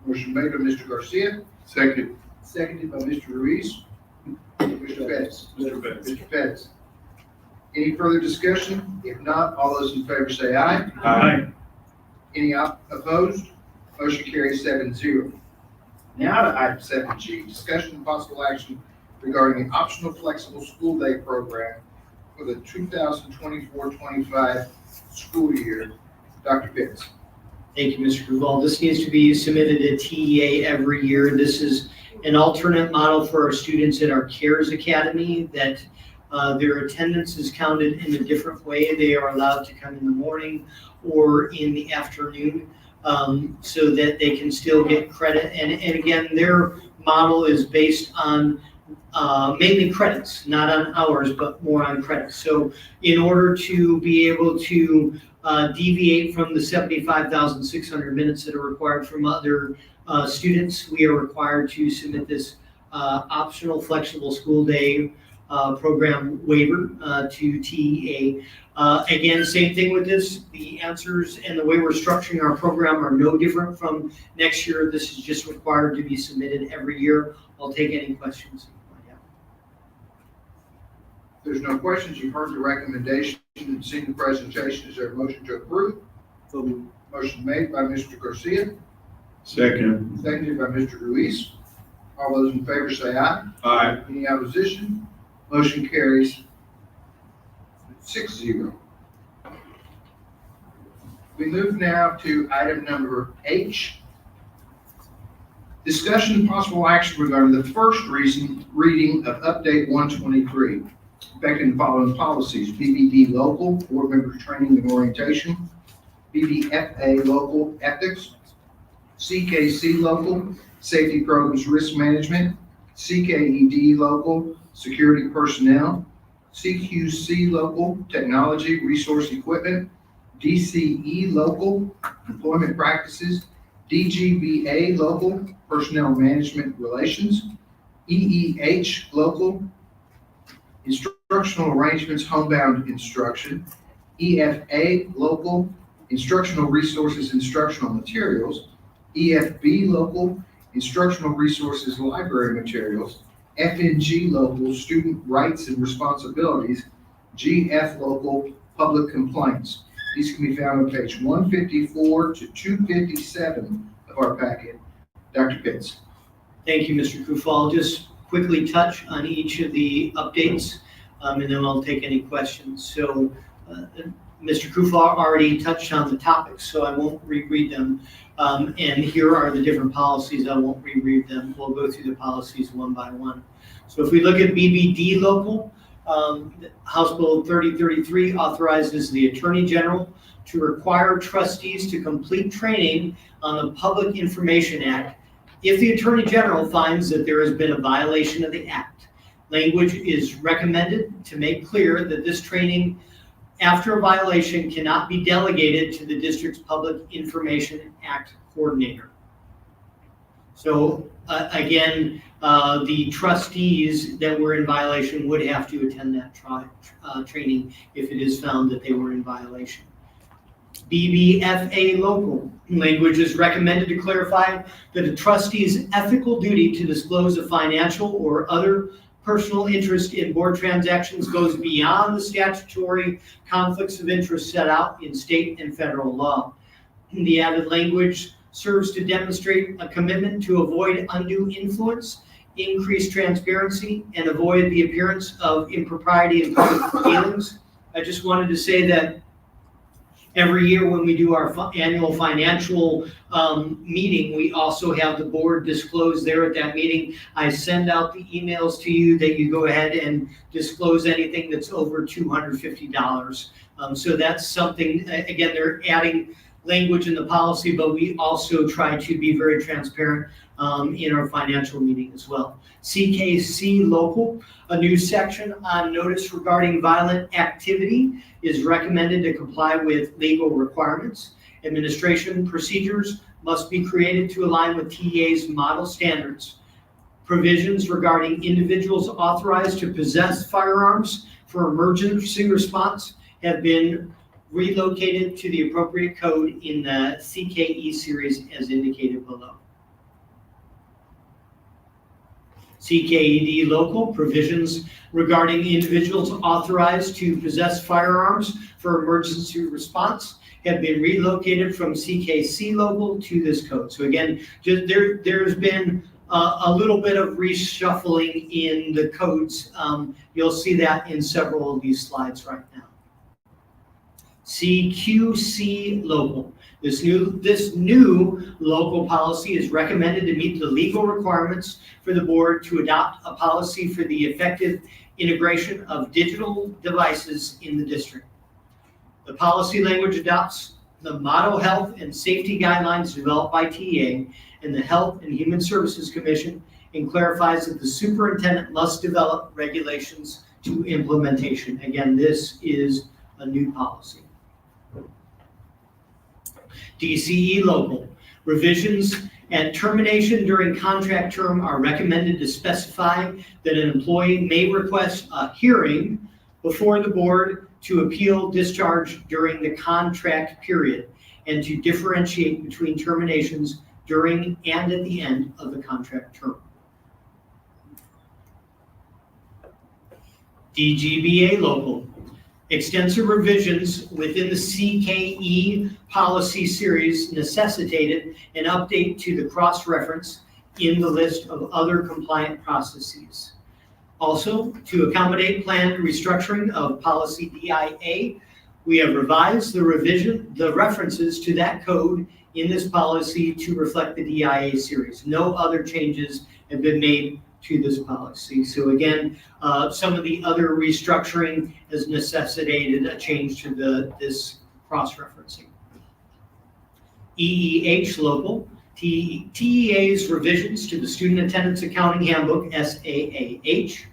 Motion made by Mr. Garcia, Second. seconded by Mr. Ruiz. Mr. Pettis. Mr. Pettis. Any further discussion? If not, all those in favor say aye. Aye. Any opposed? Motion carries 7-0. Now to item 7G, discussion and possible action regarding an optional flexible school day program for the 2024-25 school year. Dr. Pitts. Thank you, Mr. Duval. This needs to be submitted to TEA every year. This is an alternate model for our students in our CARES Academy that their attendance is counted in a different way. They are allowed to come in the morning or in the afternoon so that they can still get credit. And again, their model is based on mainly credits, not on hours, but more on credits. So in order to be able to deviate from the 75,600 minutes that are required from other students, we are required to submit this optional flexible school day program waiver to TEA. Again, same thing with this. The answers and the way we're structuring our program are no different from next year. This is just required to be submitted every year. I'll take any questions. If there's no questions, you've heard the recommendation and seen the presentation. Is there a motion to approve? Motion made by Mr. Garcia, Second. seconded by Mr. Ruiz. All those in favor say aye. Aye. Any opposition? Motion carries 6-0. We move now to item number H. Discussion and possible action regarding the first reading of Update 123. Affecting the following policies: BBD local, board members training and orientation; BBFA local, ethics; CKC local, safety programs risk management; CKED local, security personnel; CQC local, technology resource equipment; DCE local, employment practices; DGBA local, personnel management relations; EEH local, instructional arrangements, homebound instruction; EFA local, instructional resources, instructional materials; EFB local, instructional resources, library materials; FNG local, student rights and responsibilities; GF local, public complaints. These can be found on page 154 to 257 of our packet. Dr. Pitts. Thank you, Mr. Kufal. I'll just quickly touch on each of the updates, and then I'll take any questions. So Mr. Kufal already touched on the topics, so I won't reread them. And here are the different policies. I won't reread them. We'll go through the policies one by one. So if we look at BBD local, House Bill 3033 authorizes the Attorney General to require trustees to complete training on the Public Information Act if the Attorney General finds that there has been a violation of the Act. Language is recommended to make clear that this training after a violation cannot be delegated to the district's Public Information Act coordinator. So again, the trustees that were in violation would have to attend that training if it is found that they were in violation. BBFA local, language is recommended to clarify that a trustee's ethical duty to disclose a financial or other personal interest in board transactions goes beyond the statutory conflicts of interest set out in state and federal law. The added language serves to demonstrate a commitment to avoid undue influence, increase transparency, and avoid the appearance of impropriety in public dealings. I just wanted to say that every year when we do our annual financial meeting, we also have the board disclose there at that meeting. I send out the emails to you that you go ahead and disclose anything that's over $250. So that's something, again, they're adding language in the policy, but we also try to be very transparent in our financial meeting as well. CKC local, a new section on notice regarding violent activity is recommended to comply with legal requirements. Administration procedures must be created to align with TEA's model standards. Provisions regarding individuals authorized to possess firearms for emergency response have been relocated to the appropriate code in the CKE series as indicated below. CKED local, provisions regarding individuals authorized to possess firearms for emergency response have been relocated from CKC local to this code. So again, there's been a little bit of reshuffling in the codes. You'll see that in several of these slides right now. CQC local. This new local policy is recommended to meet the legal requirements for the board to adopt a policy for the effective integration of digital devices in the district. The policy language adopts the model health and safety guidelines developed by TA and the Health and Human Services Commission, and clarifies that the superintendent must develop regulations to implementation. Again, this is a new policy. DCE local. Revisions and termination during contract term are recommended to specify that an employee may request a hearing before the board to appeal discharge during the contract period, and to differentiate between terminations during and at the end of the contract term. DGBA local. Extensive revisions within the CKE policy series necessitated an update to the cross-reference in the list of other compliant processes. Also, to accommodate planned restructuring of policy DIA, we have revised the references to that code in this policy to reflect the DIA series. No other changes have been made to this policy. So again, some of the other restructuring has necessitated a change to this cross-referencing. EEH local. TEA's revisions to the Student Attendance Accounting Handbook, SAAH,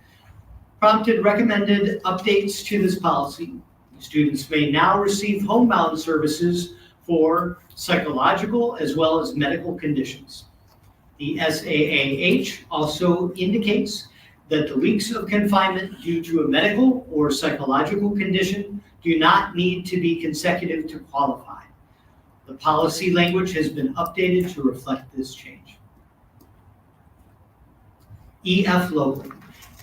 prompted recommended updates to this policy. Students may now receive homebound services for psychological as well as medical conditions. The SAAH also indicates that the weeks of confinement due to a medical or psychological condition do not need to be consecutive to qualify. The policy language has been updated to reflect this change. EF local.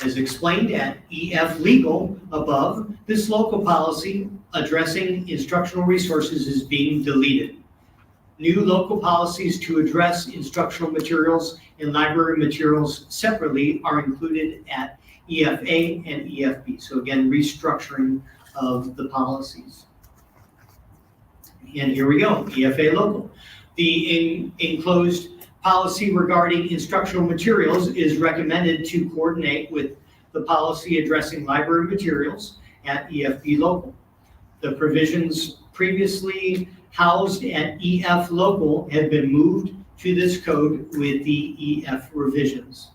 As explained at EF legal above, this local policy addressing instructional resources is being deleted. New local policies to address instructional materials and library materials separately are included at EFA and EFB. So again, restructuring of the policies. And here we go, EFA local. The enclosed policy regarding instructional materials is recommended to coordinate with the policy addressing library materials at EFB local. The provisions previously housed at EF local have been moved to this code with the EF revisions.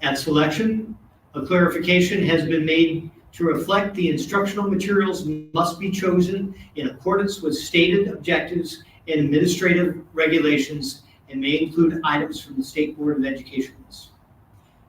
At selection, a clarification has been made to reflect the instructional materials must be chosen in accordance with stated objectives and administrative regulations, and may include items from the State Board of Education list.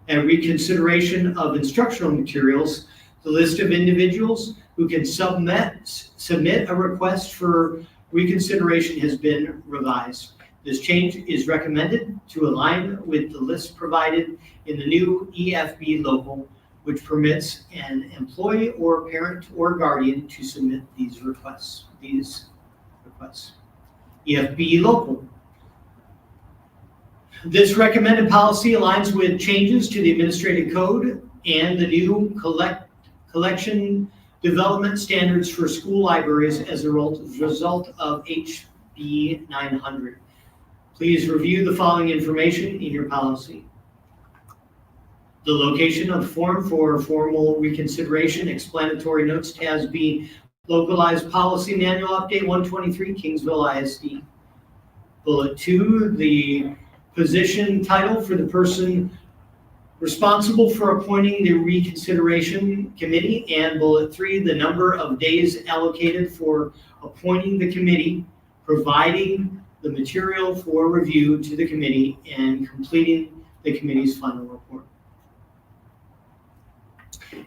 At reconsideration of instructional materials, the list of individuals who can submit a request for reconsideration has been revised. This change is recommended to align with the list provided in the new EFB local, which permits an employee or parent or guardian to submit these requests. EFB local. This recommended policy aligns with changes to the administrative code and the new collection development standards for school libraries as a result of HB 900. Please review the following information in your policy. The location of the form for formal reconsideration, explanatory notes, TASB localized policy manual update 123, Kingsville ISD. Bullet 2, the position title for the person responsible for appointing the reconsideration committee, and bullet 3, the number of days allocated for appointing the committee, providing the material for review to the committee, and completing the committee's final report.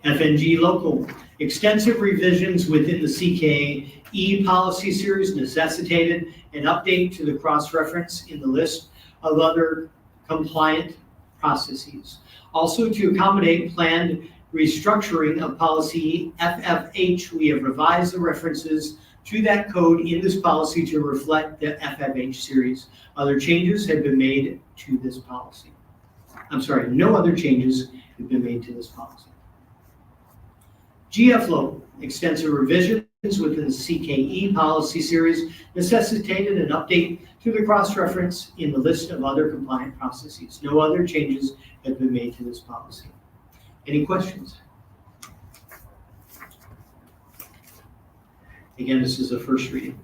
FNG local. Extensive revisions within the CKE policy series necessitated an update to the cross-reference in the list of other compliant processes. Also, to accommodate planned restructuring of policy FFH, we have revised the references to that code in this policy to reflect the FFH series. Other changes have been made to this policy. no other changes have been made to this policy. GFLO, extensive revisions within the CKE policy series necessitated an update to the cross-reference in the list of other compliant processes. No other changes have been made to this policy. Any questions? Again, this is a first reading.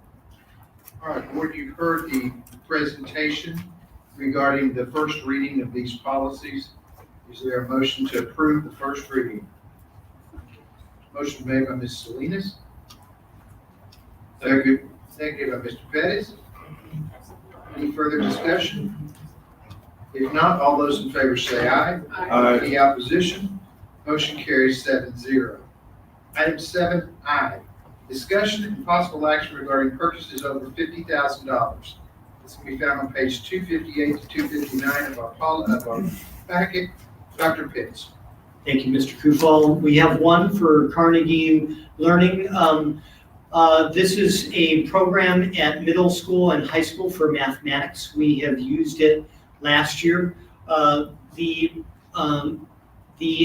All right, board, you've heard the presentation regarding the first reading of these policies. Is there a motion to approve the first reading? Motion made by Ms. Salinas. Seconded by Mr. Pettis. Any further discussion? If not, all those in favor say aye. Aye. Any opposition? Motion carries 7-0. Item 7I, discussion and possible action regarding purchases over $50,000. This can be found on page 258 to 259 of our packet. Dr. Pitts. Thank you, Mr. Kufal. We have one for Carnegie Learning. This is a program at middle school and high school for mathematics. We have used it last year. The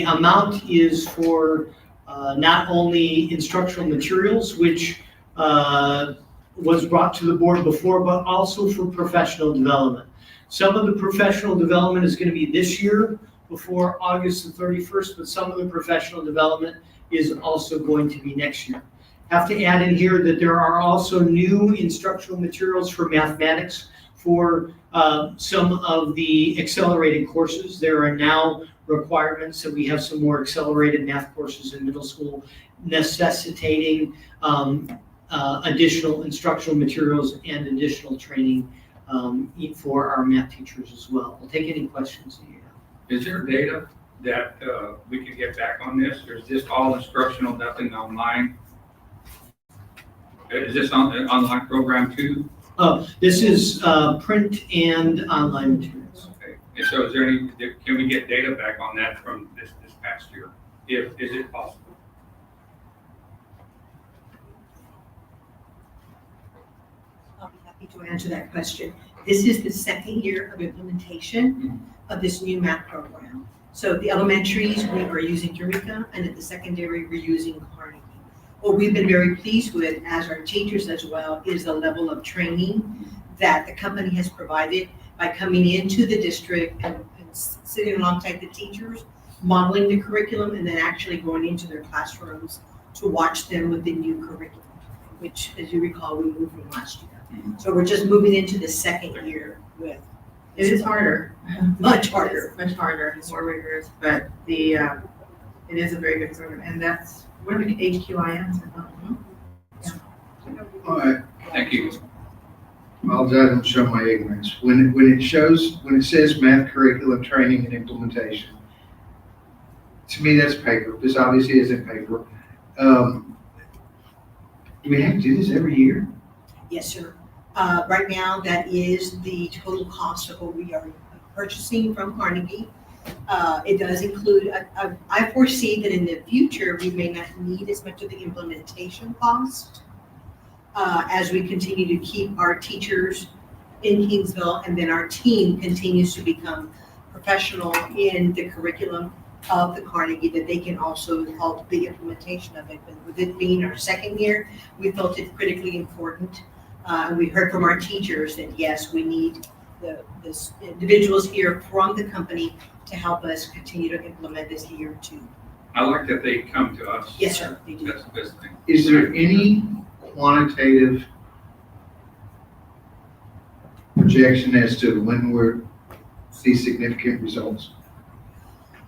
amount is for not only instructional materials, which was brought to the board before, but also for professional development. Some of the professional development is going to be this year before August the 31st, but some of the professional development is also going to be next year. Have to add in here that there are also new instructional materials for mathematics for some of the accelerated courses. There are now requirements that we have some more accelerated math courses in middle school, necessitating additional instructional materials and additional training for our math teachers as well. We'll take any questions that you have. Is there data that we could get back on this, or is this all instructional, nothing online? Is this on an online program too? This is print and online materials. Okay. And so is there any, can we get data back on that from this past year? Is it possible? I'll be happy to answer that question. This is the second year of implementation of this new math program. So at the elementaries, we are using Eureka, and at the secondary, we're using Carnegie. What we've been very pleased with as our teachers as well is the level of training that the company has provided by coming into the district and sitting alongside the teachers, modeling the curriculum, and then actually going into their classrooms to watch them with the new curriculum, which, as you recall, we moved from last year. So we're just moving into the second year with. It is harder. Much harder. Much harder, it's more rigorous, but it is a very good program, and that's, what are the HQIMs? All right. Thank you. I'll don't show my ignorance. When it says math curriculum training and implementation, to me that's paper. This obviously isn't paper. Do we have to do this every year? Yes, sir. Right now, that is the total cost of what we are purchasing from Carnegie. It does include, I foresee that in the future, we may not need as much of the implementation cost as we continue to keep our teachers in Kingsville, and then our team continues to become professional in the curriculum of the Carnegie, that they can also help the implementation of it. But with it being our second year, we felt it critically important. We heard from our teachers that yes, we need the individuals here from the company to help us continue to implement this year too. I like that they come to us. Yes, sir, they do. That's the best thing. Is there any quantitative projection as to when we're see significant results?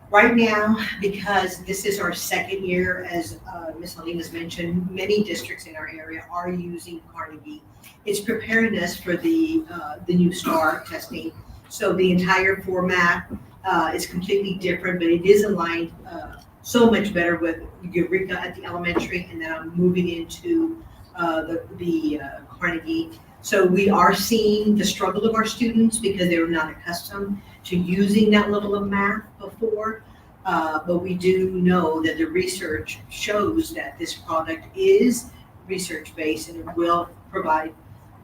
Right now, because this is our second year, as Ms. Salinas mentioned, many districts in our area are using Carnegie. It's preparing us for the new STAR testing. So the entire format is completely different, but it is aligned so much better with Eureka at the elementary, and then I'm moving into the Carnegie. So we are seeing the struggle of our students because they were not accustomed to using that level of math before. But we do know that the research shows that this product is research-based and it will provide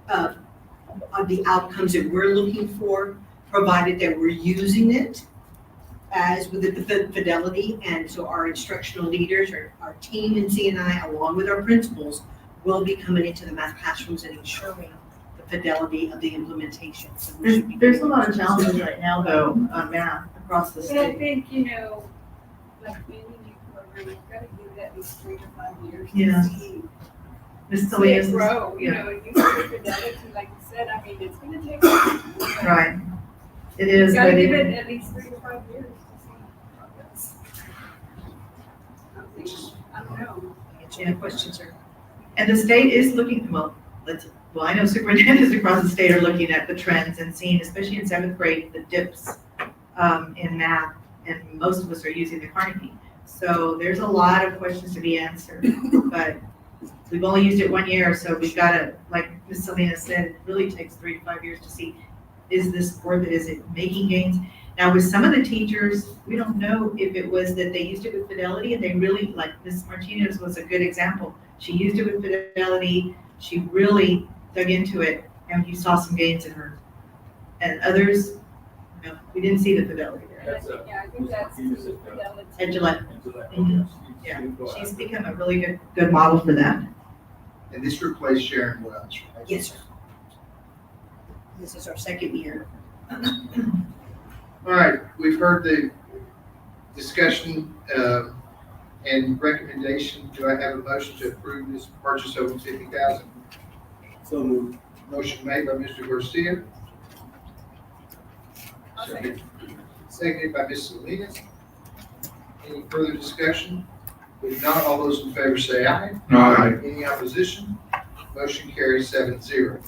the outcomes that we're looking for, provided that we're using it as with the fidelity, and so our instructional leaders, our team in CNI, along with our principals, will be coming into the math classrooms and ensuring the fidelity of the implementation. So we should be There's a doing lot of those. challenges right now, though, on math across the But I state. think, like any new program, you've got to give it at least 3 to 5 years Yeah. to see Ms. see Salinas it is- grow, yeah. and you see fidelity, like you said, I mean, it's gonna take time. Right. It You've is, got to but give it it, at least 3 to 5 years to see progress. I don't know. Any questions, sir? and the state is looking, well, I know superintendents across the state are looking at the trends and seeing, especially in 7th grade, the dips in math, and most of us are using the Carnegie. So there's a lot of questions to be answered, but we've only used it 1 year, so we've got to, like Ms. Salinas said, it really takes 3 to 5 years to see, is this worth it? Is it making gains? Now, with some of the teachers, we don't know if it was that they used it with fidelity and they really, like Ms. Martinez was a good example. She used it with fidelity, she really dug into it, and you saw some gains in her. And others, no, we didn't see the fidelity there. Yeah, I think that's fidelity. And Gillette, yeah, she's become a really good model for that. And this replaced Sharon Welch, right? Yes, sir. This is our second year. All right, we've heard the discussion and recommendation. Do I have a motion to approve this purchase over 50,000? So moved. Motion made by Mr. Garcia. Seconded by Ms. Salinas. Any further discussion? If not, all those in favor say aye. Aye. Any opposition? Motion carries 7-0.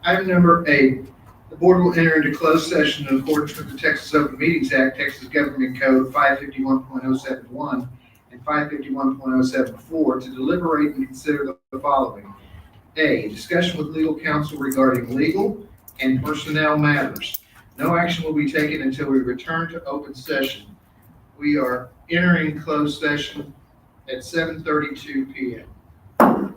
Item number 8, the board will enter into closed session in accordance with the Texas Open Meetings Act, Texas Government Code 551.071 and 551.074 to deliberate and consider the following. A, discussion with legal counsel regarding legal and personnel matters. No action will be taken until we return to open session. We are entering closed session at 7:32 p.m.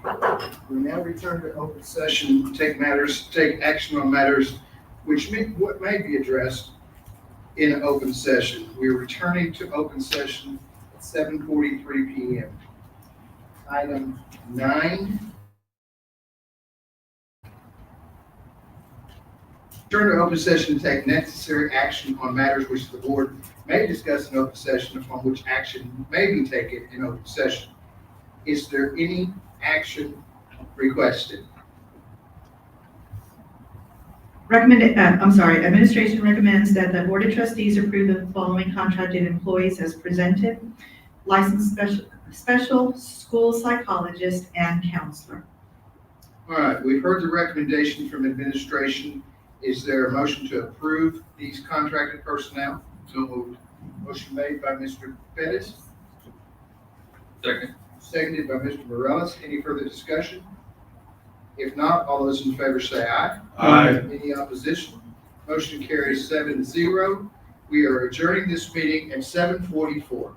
We now return to open session, take action on matters what may be addressed in open session. We are returning to open session at 7:43 PM. Item 9. Return to open session to take necessary action on matters which the board may discuss in open session, upon which action may be taken in open session. Is there any action requested? Administration recommends that the Board of Trustees approve the following contracted employees as presented: licensed special school psychologist and counselor. All right, we've heard the recommendation from administration. Is there a motion to approve these contracted personnel? So moved. Motion made by Mr. Pettis, Second. seconded by Mr. Morales. Any further discussion? If not, all those in favor say aye. Aye. Any opposition? Motion carries 7-0. We are adjourning this meeting at 7:44.